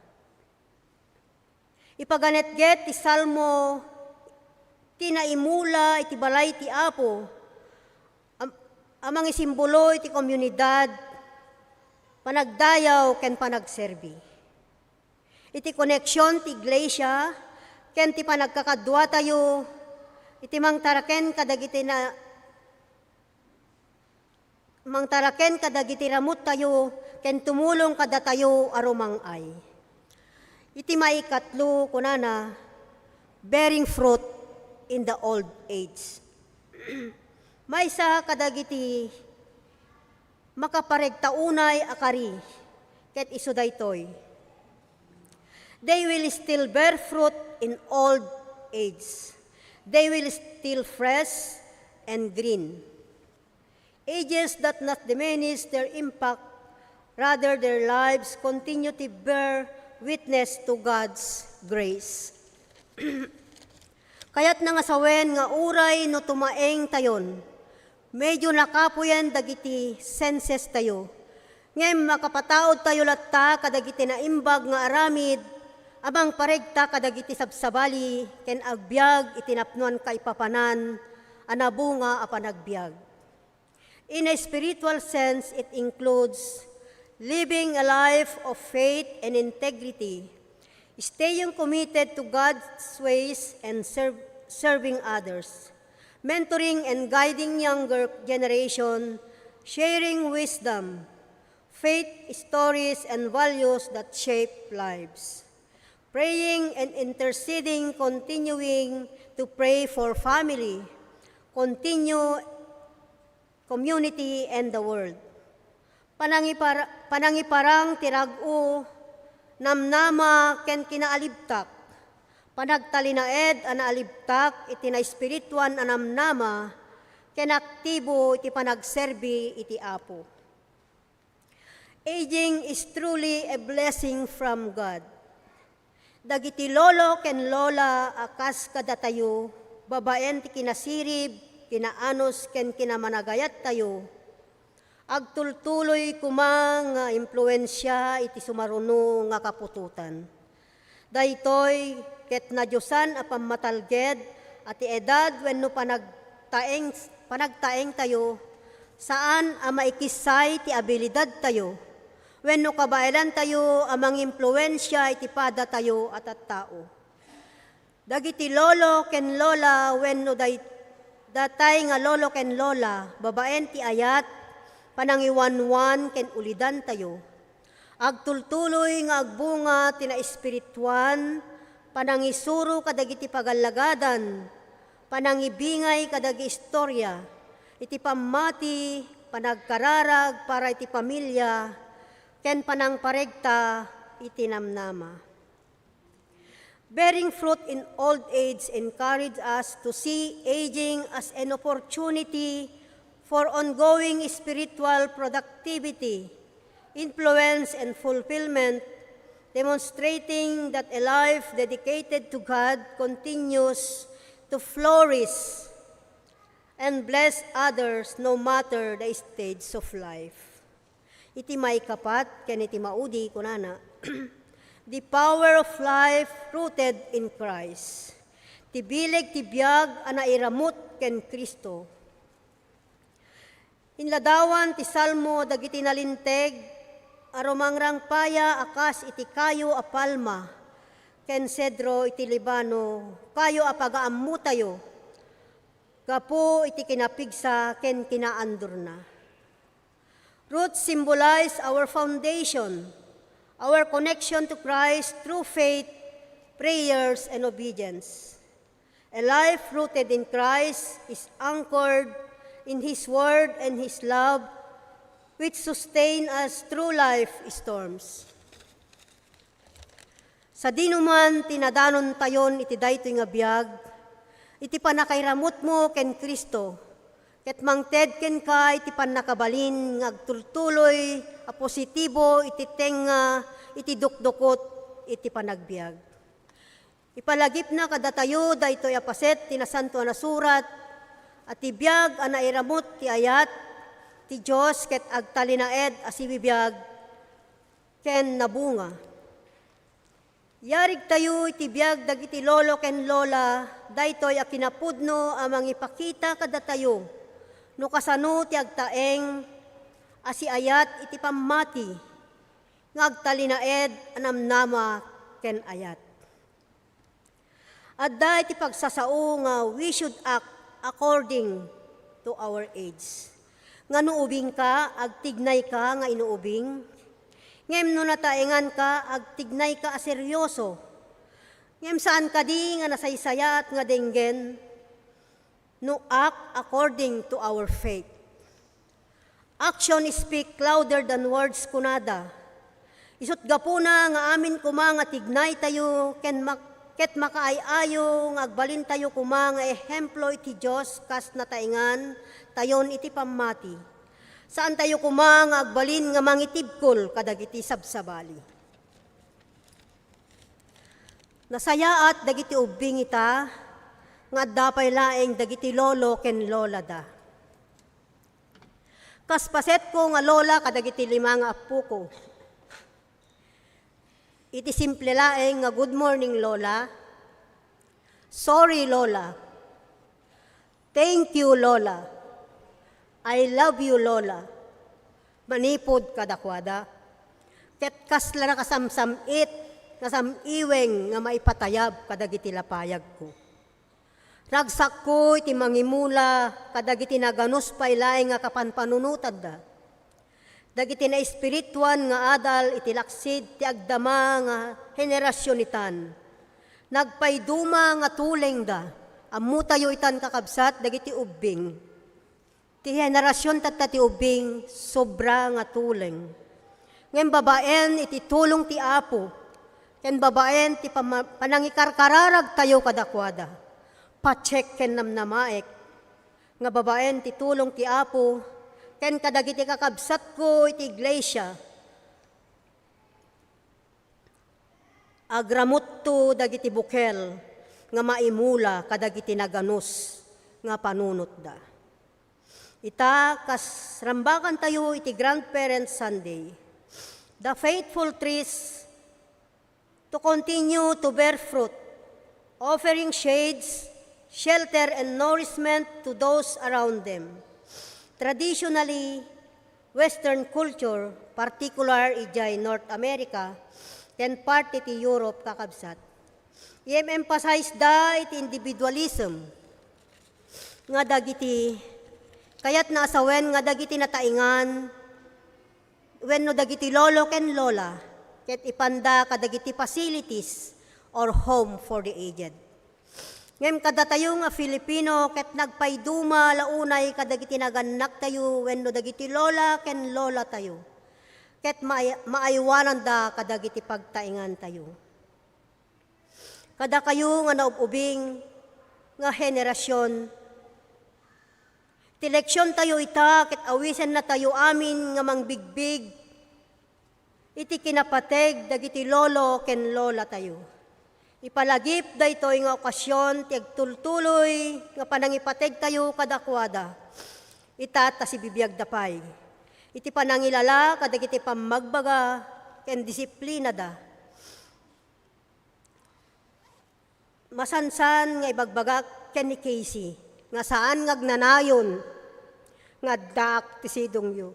Ipaganetget ti Salmo, tinaimula iti balay ti Apo, amang isimbolo iti komunidad, panagdayaw ken panagserbi. Iti koneksyon ti iglesia, ken ti panagkakadwa tayo, iti mangtaraken kadagiti ramut tayo, ken tumulong kada tayo arumang ay. Iti maikatlo kunana, bearing fruit in the old age. Maysa kadagiti makaparegtaunay akari, ket isu daytoy. They will still bear fruit in old age. They will still fresh and green. Ages that not diminish their impact, rather their lives continue to bear witness to God's grace. Kaya't nangasawen nga uray no tumaeng tayon, medyo nakapuyan dagiti senses tayo. Ngem makapataod tayo latta kadagiti na imbag nga aramid, abang paregta kadagiti sabsabali, ken agbyag itinapnuan kaipapanan, anabunga a panagbiag. In a spiritual sense, it includes living a life of faith and integrity, staying committed to God's ways and serving others, mentoring and guiding younger generation, sharing wisdom, faith stories and values that shape lives, praying and interceding, continuing to pray for family, community, and the world. Panangiparang tiragu, namnama ken kinaalibtak, panagtalinaed anaalibtak iti na espirituan anamnama, ken aktibo iti panagserbi iti Apo. Aging is truly a blessing from God. Dagiti lolo ken lola akas kadatayo, babaen ti kinasirib, kinaanos ken kinamanagayat tayo, agtultuloy kumang nga impluensya iti sumaruno nga kapututan. Daytoy ket nadyosan a pammatalged at ti edad wenno panagtaeng tayo, saan a maikisay ti abilidad tayo, wenno kabailan tayo amang impluensya iti pada tayo at tao. Dagiti lolo ken lola wenno datay nga lolo ken lola, babaen ti ayat, panangiwanwan ken ulidan tayo. Agtultuloy nga agbunga tina espirituan, panangisuro kadagiti pagalagadan, panangibingay kadagi istorya, iti pammati, panagkararag para iti pamilya, ken panangparegta iti namnama. Bearing fruit in old age encourage us to see aging as an opportunity for ongoing spiritual productivity, influence, and fulfillment, demonstrating that a life dedicated to God continues to flourish and bless others no matter the stage of life. Iti may kapat, ken iti maudi kunana, the power of life rooted in Christ. Tibileg tibiyag ana iramut ken Kristo. Inladawan ti salmo dagiti nalinteg, arumangrang paya akas iti kayo a palma, ken sedro iti Libano, kayo a pagaammo tayo, gapo iti kinapigsa ken kinaandur na. Roots symbolize our foundation, our connection to Christ through faith, prayers, and obedience. A life rooted in Christ is anchored in His Word and His love, which sustain us through life storms. Sa dinuman tinadanon tayon iti daytoy nga biag, iti panakairamot mo ken Kristo, ket mangted ken ka iti pannakabalin nga agtultuloy a positibo iti tenga iti dukdukot iti panagbiag. Ipalagip na kadatayo daytoy apaset tinasanto na surat at ibiyag ana iramot ti ayat ti Dios ket agtalinaed a sibibiyag ken nabunga. Yarig tayo iti biyag dagiti lolo ken lola daytoy a kinapudno amang ipakita kadatayo no kasano ti agtaeng asi ayat iti pammati nga agtalinaed anamnama ken ayat. Adda iti pagsasao nga we should act according to our age. Nga nuubing ka, agtignay ka nga inuubing. Ngem no nataengan ka, agtignay ka aseryoso. Ngem saan ka di nga nasaysayat nga denggen, no act according to our faith. Action speak louder than words kunada. Isut gapuna nga amin kuma nga tignay tayo ket makaayayo nga agbalin tayo kuma nga ehemplo iti Dios kas nataengan tayon iti pammati. Saan tayo kuma nga agbalin nga mangitibkol kadagiti sabsabali. Nasayaat dagiti ubing ita nga dapay laeng dagiti lolo ken lola da. Kaspaset ko nga lola kadagiti 5 nga apo ko. Iti simple laeng nga good morning lola. Sorry lola. Thank you lola. I love you lola. Manipod kadakwada. Ket kasla na kasamsamit, kasamiweng nga maipatayab kadagiti lapayag ko. Ragsak ko iti mangimula kadagiti naganos pailaeng nga kapanpanunutad da. Dagiti na espirituan nga adal iti laksid ti agdama nga henerasyon itan. Nagpayduma nga tuleng da. Ammo tayo itan kakabsat dagiti ubing. Ti henerasyon tatta ti ubing sobra nga tuleng. Ngem babaen iti tulong ti Apo. Ken babaen ti panangikarkararag tayo kadakwada. Pacheck ken namnamaek. nga babaen ti tulong ti Apo, ken kadagiti kakabsat ko iti iglesia. Agramutto dagiti bukel, nga maimula kadagiti naganus, nga panunot da. Ita, kas rambakan tayo iti Grandparents Sunday, the faithful trees to continue to bear fruit, offering shades, shelter, and nourishment to those around them. Traditionally, Western culture, particular ijay North America, and part iti Europe kakabsat, i-emphasize da iti individualism, nga dagiti kayat naasawen nga dagiti nataingan wenno dagiti lolo ken lola ket ipanda kadagiti facilities or home for the aged. Ngem kada tayo nga Filipino ket nagpayduma launay kadagiti naganak tayo wenno dagiti lola ken lola tayo. Ket maaywanan da kadagiti pagtaingan tayo. Kada kayo nga naububing nga henerasyon, tileksyon tayo ita, ket awisen na tayo amin nga mangbigbig, iti kinapateg dagiti lolo ken lola tayo. Ipalagip da ito nga okasyon, ti agtultuloy, nga panangipateg tayo kadakwada. Ita ta si bibiyag dapay. Iti panangilala, kadagiti pamagbaga, ken disiplina da. Masansan nga ibagbagak ken ni Casey, nga saan ngagnanayon, nga daak ti sidong yu.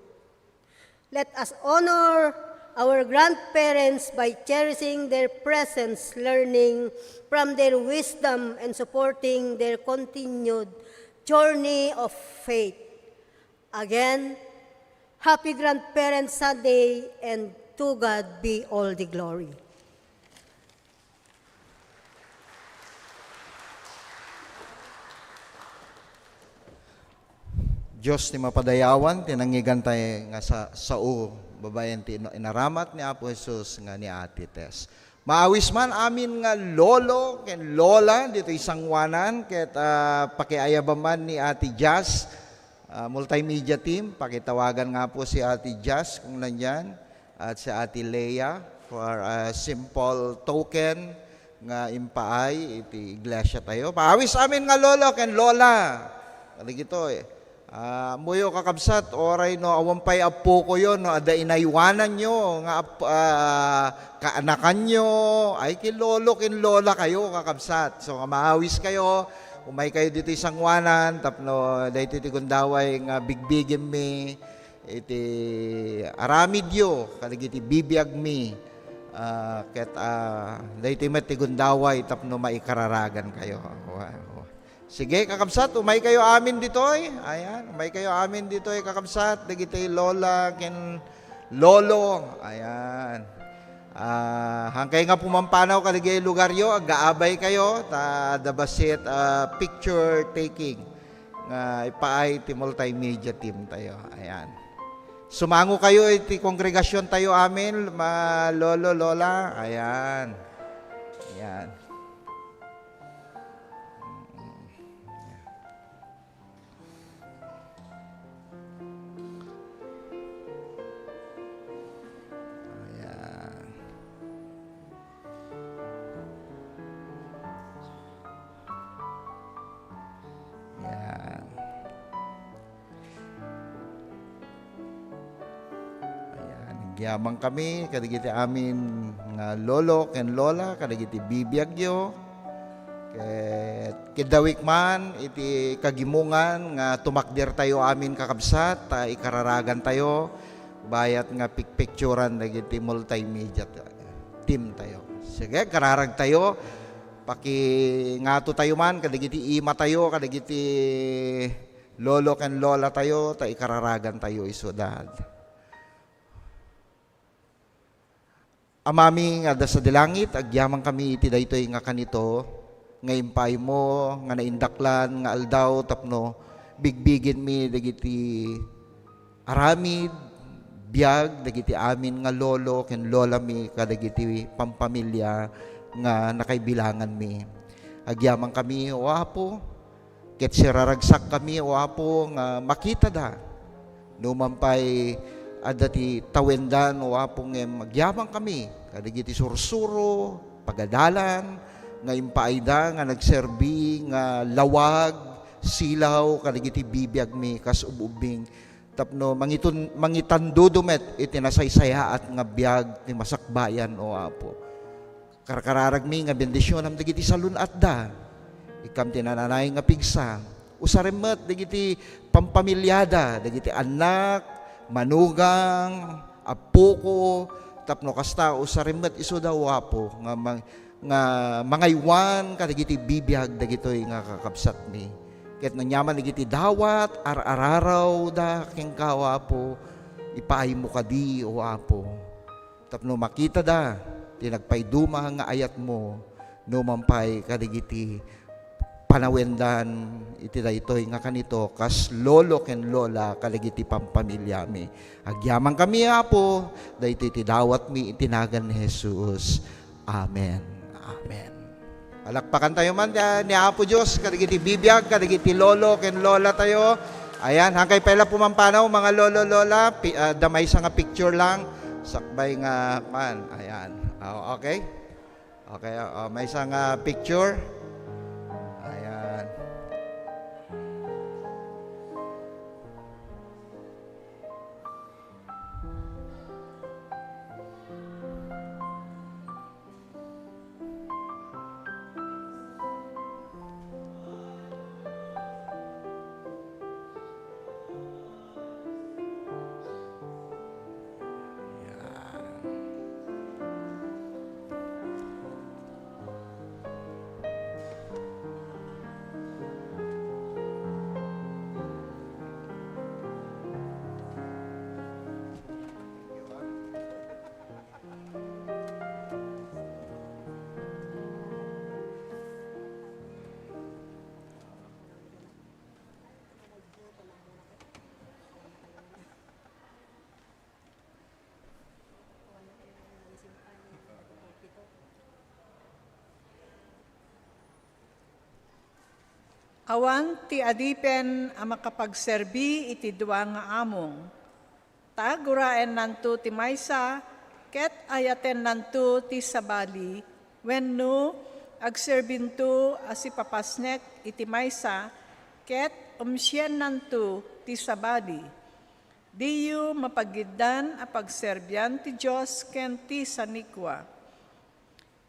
Let us honor our grandparents by cherishing their presence, learning from their wisdom, and supporting their continued journey of faith. Again, Happy Grandparents Sunday, and to God be all the glory. Diyos ti mapadayawan, tinangigan tayo nga sa sao, babayan ti inaramat ni Apo Jesus nga ni Ate Tess. Maawis man amin nga lolo ken lola dito isangwanan ket pakiayabaman ni Ate Jazz, multimedia team, pakitawagan nga po si Ate Jazz kung nandyan at si Ate Leia for a simple token nga impaay iti iglesia tayo. Maawis amin nga lolo ken lola. Kaligito muyo kakabsat, oray no, awampay apo ko yun, no, ada inaywanan nyo, nga kaanakan nyo, ay kilolo, kinlola kayo kakabsat. So, maawis kayo, umay kayo dito isangwanan, tapno, dahito iti gundaway, nga bigbigin mi, iti aramidyo, kalagiti bibiyag mi, ket, dahito iti gundaway, tapno maikararagan kayo. Sige, kakabsat, umay kayo amin ditoy. Ayan, umay kayo amin ditoy, kakabsat. Dagitoy lola, ken lolo. Ayan. Hangkay nga pumampanaw kaligay lugar yo, agaabay kayo, ta dabasit picture taking. Ipaay ti multimedia team tayo. Ayan. Sumango kayo iti kongregasyon tayo amin, lolo, lola. Ayan. Ayan. Yamang kami, kadagiti amin nga lolo ken lola, kadagiti bibiyagyo, kidawik man, iti kagimungan, nga tumakdir tayo amin kakabsat, ikararagan tayo, bayat nga picturean, dagiti multimedia team tayo. Sige, kararag tayo, ngato tayo man, kadagiti ima tayo, kadagiti lolo ken lola tayo, ikararagan tayo isudad. Amami nga da sa dilangit, agyaman kami iti daytoy nga kanito, nga impay mo, nga naindaklan, nga aldaw, tapno, bigbigin mi, dagiti aramid, biyag, dagiti amin nga lolo, ken lola mi, kadagiti pampamilya, nga nakaibilangan mi. Agyaman kami, o Apo, ket siraragsak kami o Apo nga makita da. Numampay adati tawendan o Apo nga magyamang kami. Kadigiti sursuro, pagadalan, nga impaayda nga nagserbi nga lawag, silaw, kadigiti bibiyag mi kas ububing. Tapno mangitandudumet iti nasaysayaat nga biyag ti masakbayan o Apo. Karkararag mi nga bendisyon am dagiti salunat da. Ikam tinananay nga pigsa. Usaremet dagiti pampamilyada, dagiti anak, manugang, apuko, tapno kasta usaremet isu daw Apo nga mangaywan kadagiti bibiyag dagitoy nga kakabsat mi. Ket nanyaman dagiti dawat araraw da ken Apo ipaay mo kadi o Apo. Tapno makita da tinagpayduma nga ayat mo no mampay kadagiti panawendan iti daytoy nga kanito kas lolo ken lola kadagiti pampamilya mi. Agyaman kami Apo daytoy iti dawat mi itinagan ni Jesus. Amen. Amen. Palakpakan tayo man ni Apo Diyos kadagiti bibiyag kadagiti lolo ken lola tayo. Ayan, hangkay pala pumampanaw mga lolo lola, damay sa nga picture lang sakbay nga man. Ayan. Okay? Okay, may isang picture. Ayan. Awan ti adipen ang makapagserbi iti dua nga among. Taguraen nanto ti maysa, ket ayaten nanto ti sabali, wenno agserbinto asi papasnek iti maysa, ket umsyen nanto ti sabali. Diyo mapagiddan a pagserbyan ti Diyos ken ti sanikwa.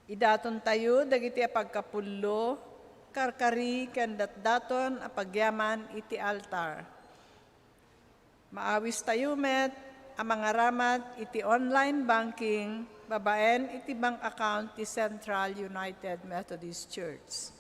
Idaton tayo dagiti a pagkapullo, karkari ken datdaton a pagyaman iti altar. Maawis tayo met a mga ramat iti online banking babaen iti bank account ti Central United Methodist Church.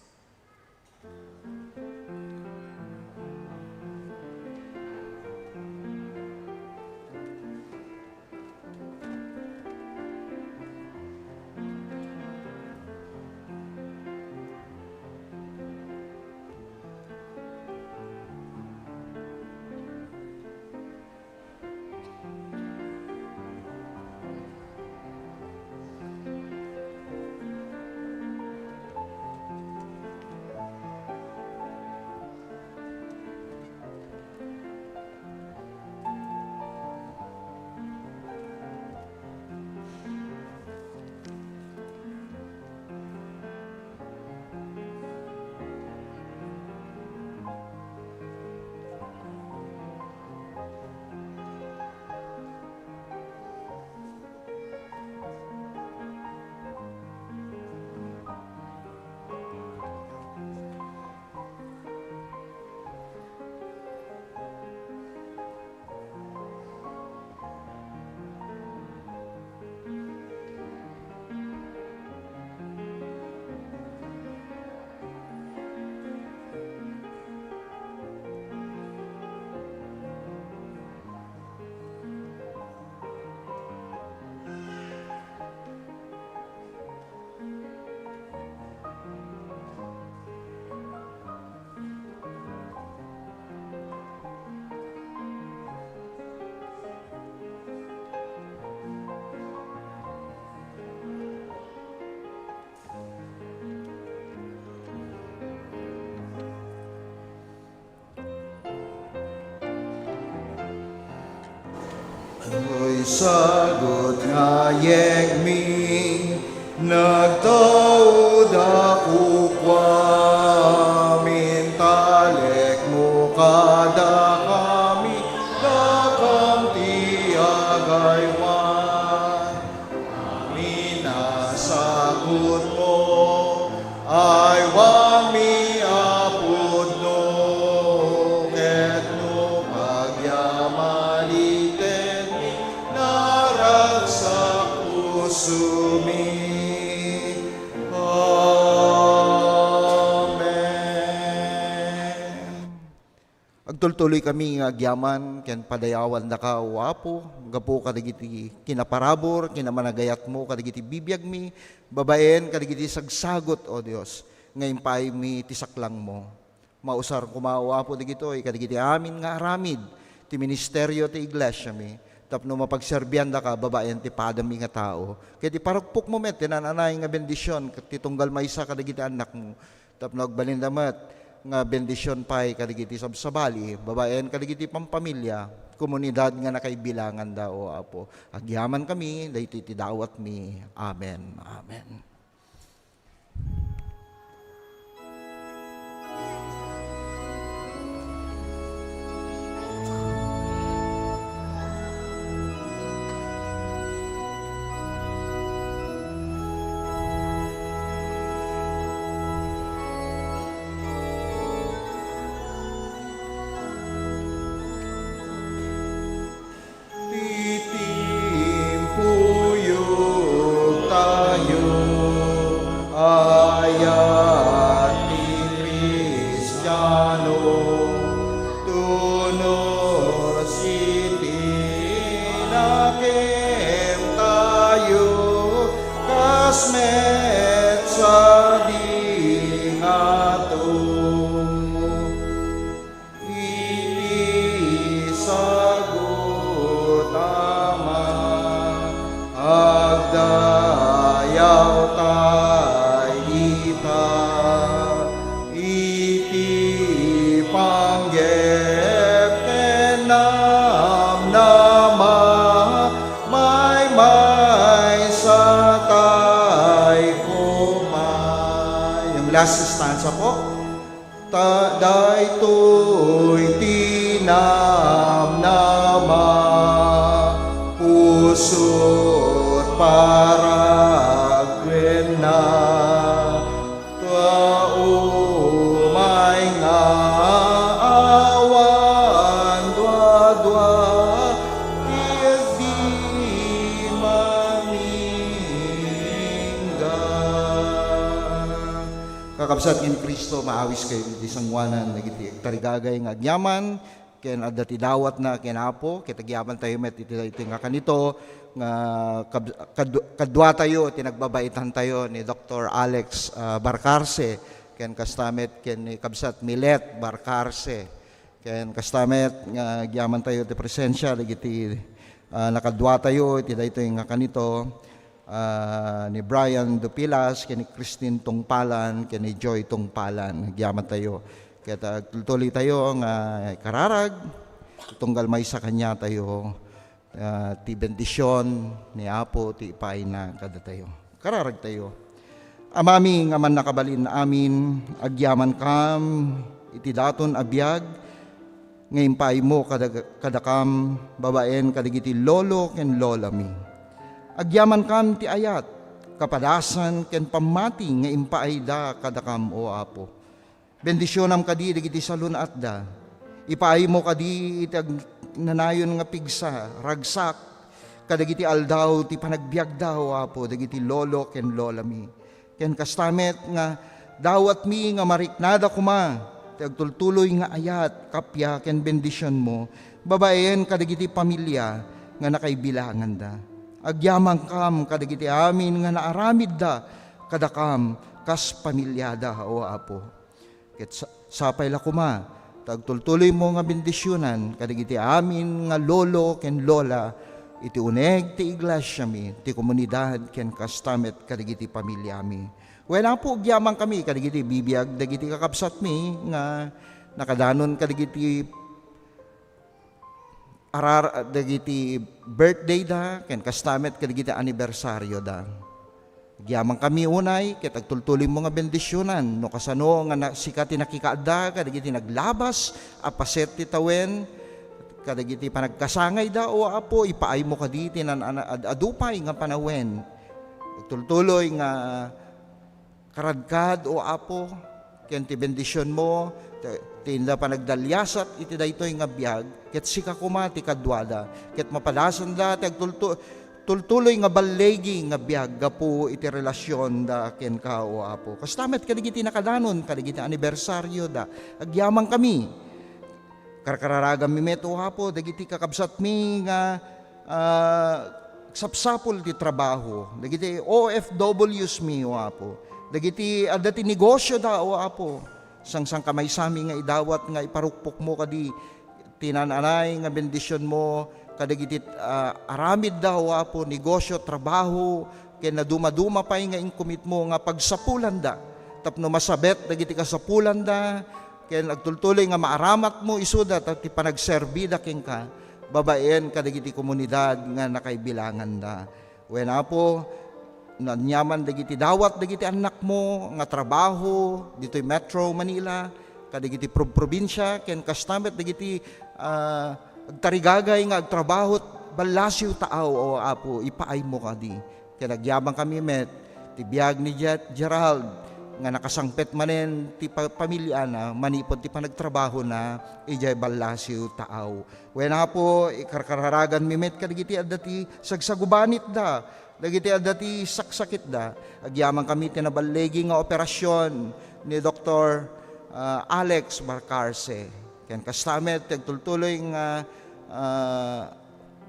sagot nga yegmi, nagtaod ako kwamin, talek mo kada kami, dakam tiagaywan. Amin na sagot mo, ay wami apod no, ket no pagyamaliten, naragsak usumi. Amen. Agtultuloy kami nga agyaman, ken padayawan da ka, wapo, gapo kadigiti kinaparabor, kinamanagayat mo, kadigiti bibiyag mi, babaen, kadigiti sagsagot, o Dios, ngayon pa'y mi tisaklang mo. Mausar kumawapo digito, kadigiti amin nga aramid, ti ministeryo ti iglesia mi, tapno mapagserbian da ka, babaen, ti padami nga tao. Kaya ti paragpok mo met, tinananay nga bendisyon, ti tunggal maysa kadigiti anak mo, tapno agbalindamat, nga bendisyon pa'y kadigiti sabsabali, babaen kadigiti pampamilya, komunidad nga nakaibilangan daw, apo. Agyaman kami, dahi ti dawat mi. Amen. Amen. Titimpuyog tayo, ayat ni Kristiyano, tunos itinakim tayo, kasmet sa dingato. Sagot ama, agdayaw taita, iti panggep kenam nama, may sa tay kumay. Yung last stanza po. Daytoy tinamnama, pusot paragwen na, taumay nga awan dwa-dwa, tiyak di mamingga. Kakabsat in Kristo, maawis kayo iti sangwanan, nagiti tarigagay nga agyaman, ken adda ti dawat na kenapo, kitagyaman tayo met iti nga kanito, nga kadwa tayo, tinagbabaitan tayo ni Dr. Alex Barcarce, ken kastamet ken ni Kabsat Milet Barcarce, ken kastamet nga agyaman tayo ti presensya, nagiti nakadwa tayo, iti dayto nga kanito, ni Brian Dupilas, kini Christine Tungpalan, kini Joy Tungpalan. Nagyaman tayo. Kaya tuloy tayo nga kararag, tunggal may sa kanya tayo, ti bendisyon ni Apo, ti ipay na kada tayo. Kararag tayo. Amami nga man nakabalin amin, agyaman kam, iti daton abiyag, ngayon pay mo kadakam, babaen kadigiti lolo ken lola mi. Agyaman kam ti ayat, kapadasan ken pamati nga impaayda kadakam o Apo. Bendisyonam kadi digiti salun at da. Ipaay mo kadi itag nanayon nga pigsa, ragsak, kadagiti aldaw ti panagbiag daw Apo, digiti lolo ken lola mi. Ken kastamet nga dawat mi nga mariknada kuma, ti agtultuloy nga ayat, kapya ken bendisyon mo, babaen kadagiti pamilya nga nakaibilangan da. Agyamang kam kadagiti amin nga naaramid da kadakam kas pamilyada o Apo. Ket sapay la kuma, tagtultuloy mo nga bendisyonan kadagiti amin nga lolo ken lola, iti uneg ti iglesia mi, ti komunidad ken kastamet kadagiti pamilya mi. Wala po agyamang kami kadagiti bibiyag dagiti kakabsat mi nga nakadanon kadagiti dagiti birthday da, ken kastamet kadagiti anibersaryo da. Gyamang kami unay, ket agtultuloy mo nga bendisyonan, no kasano nga sikati nakikaadda, kadagiti naglabas, apaset ti tawen, kadagiti panagkasangay da, o apo, ipaay mo kaditi nan adupay nga panawen. Agtultuloy nga karadkad, o apo, ken ti bendisyon mo, tinda panagdalyasat, iti daytoy nga biyag, ket sika kumati kadwada, ket mapadasan da, tultuloy nga balegi nga biyag, gapu iti relasyon da ken ka o apo. Kastamet kadigiti nakadanon, kadigiti anibersaryo da, agyamang kami. Karkararagam mi meto apo, dagiti kakabsat mi nga sapsapol ti trabaho, dagiti OFWs mi o apo, dagiti adati negosyo da o apo, sang kamay sami nga idawat nga iparukpok mo kadi tinananay nga bendisyon mo, kadagiti aramid daw apo, negosyo, trabaho, kaya na dumaduma pa nga inkumit mo nga pagsapulan da, tapno masabet, dagiti kasapulan da, kaya nagtultuloy nga maaramat mo isuda, at panagserbida ken ka, babaen kadagiti komunidad nga nakaibilangan da. Wena po, nanyaman dagiti dawat, dagiti anak mo, nga trabaho, dito'y Metro Manila, kadagiti probinsya, ken kastamet, dagiti agtarigagay nga agtrabaho balasiw taaw o apo, ipaay mo kadi. Kaya nagyabang kami met, ti biyag ni Gerald, nga nakasangpet manen ti pamilya na, manipod ti panagtrabaho na, ijay balasiw taaw. Wena po, ikarkararagan mi met, kadagiti adati sagsagubanit da, dagiti adati saksakit da, agyamang kami tinabalegi nga operasyon ni Dr. Alex Barcarce. Ken kastamet, tagtultuloy nga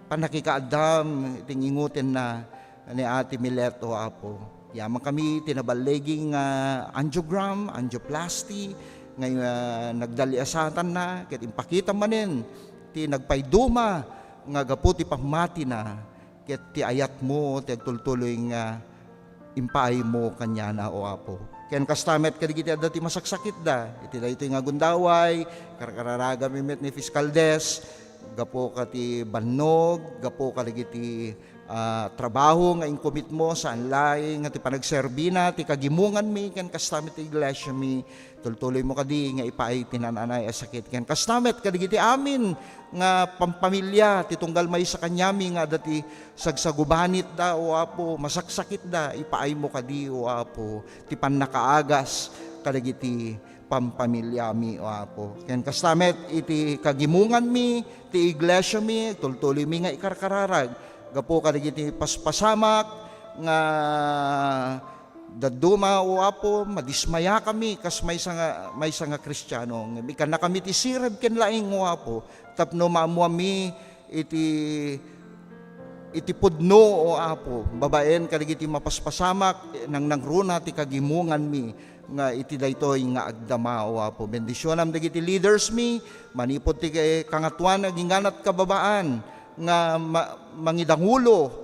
panakikaadam, tingingutin na ni Ate Mileto apo. Yaman kami tinabaleging angiogram, angioplasty, ngayon nagdaliasatan na, ket impakita manin, ti nagpayduma, nga gaputi pamati na, ket ti ayat mo, tagtultuloy nga impaay mo kanya na o apo. Ken kastamet kadigiti adati masaksakit da, iti daytoy nga gundaway, karkararaga mimet ni Fiscal Des, gapo kati bannog, gapo kadigiti trabaho nga inkumit mo sa anlay nga ti panagserbina, ti kagimungan mi, ken kastamet ti iglesia mi, tultuloy mo kadi nga ipaay tinananay asakit, ken kastamet kadigiti amin nga pampamilya, ti tunggal may sa kanyami nga dati sagsagubanit da o apo, masaksakit da, ipaay mo kadi o apo, ti pannakaagas kadagiti pampamilya mi o apo. Ken kastamet iti kagimungan mi, ti iglesia mi, tultuloy mi nga ikarkararag, gapo kadagiti paspasamak nga daduma o apo, madismaya kami kas may nga Kristiyano, ikan na kami ti sireb ken laing o apo, tapno maamuami iti pudno o apo, babaen kadagiti mapaspasamak nang nangruna ti kagimungan mi, nga iti daytoy nga agdama o apo. Bendisyonam dagiti leaders mi, manipod ti kangatuan aginganat kababaan nga mangidangulo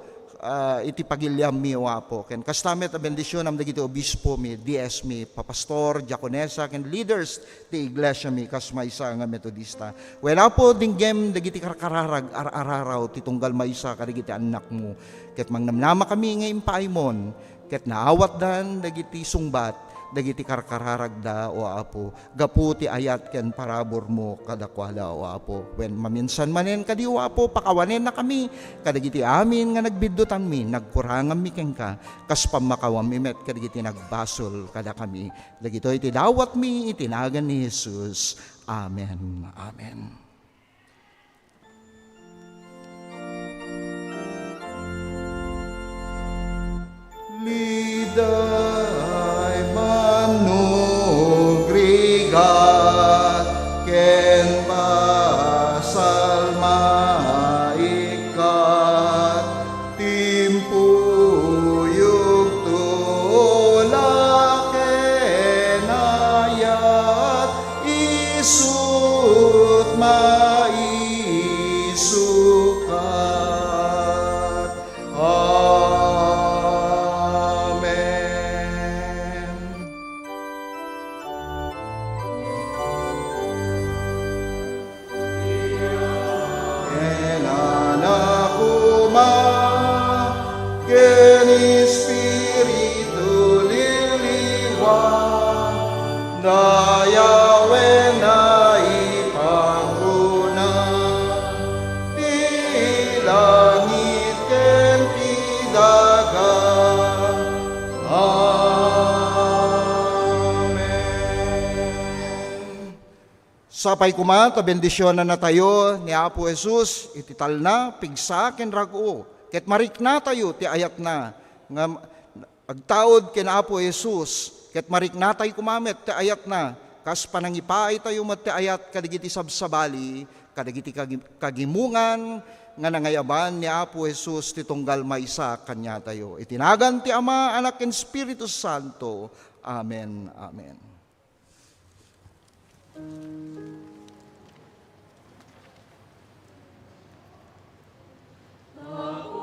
iti pagilyam mi o apo. Ken kastamet a bendisyonam dagiti obispo mi, DS mi, papastor, diakonesa, ken leaders ti iglesia mi, kas maysa nga metodista. Wala po dinggem dagiti karkararag araraw ti tunggal maysa kadagiti anak mo. Ket mangnamnama kami nga impaymon, ket naawat dan dagiti sungbat, dagiti karkararag da o apo, gapu ti ayat ken parabor mo kadakwada o apo. When maminsan manen kadi o apo, pakawanen na kami, kadagiti amin nga nagbiddutan mi, nagkurangan mi ken ka, kas pamakawam mi met kadagiti nagbasol kada kami. Dagito iti dawat mi, itinagan ni Jesus. Amen. Amen. Liday manugrigat ken basal maikat timpuyog tulak ken ayat isut maisukat. Amen. dayawen na ipanguna, di langit ken ti dagat. Amen. Sapay kuma, ta bendisyon na tayo ni Apo Jesus, itital na, pigsa ken rago, ket marik na tayo, ti ayat na, nga agtaod ken Apo Jesus, ket marik na tayo kumamet, ti ayat na, kas panangipaay tayo mat ti ayat, kadigiti sabsabali, kadigiti kagimungan, nga nangayaban ni Apo Jesus, ti tunggal maysa kanya tayo. Itinagan ti Ama, Anak, ken Espiritu Santo. Amen. Amen. Ako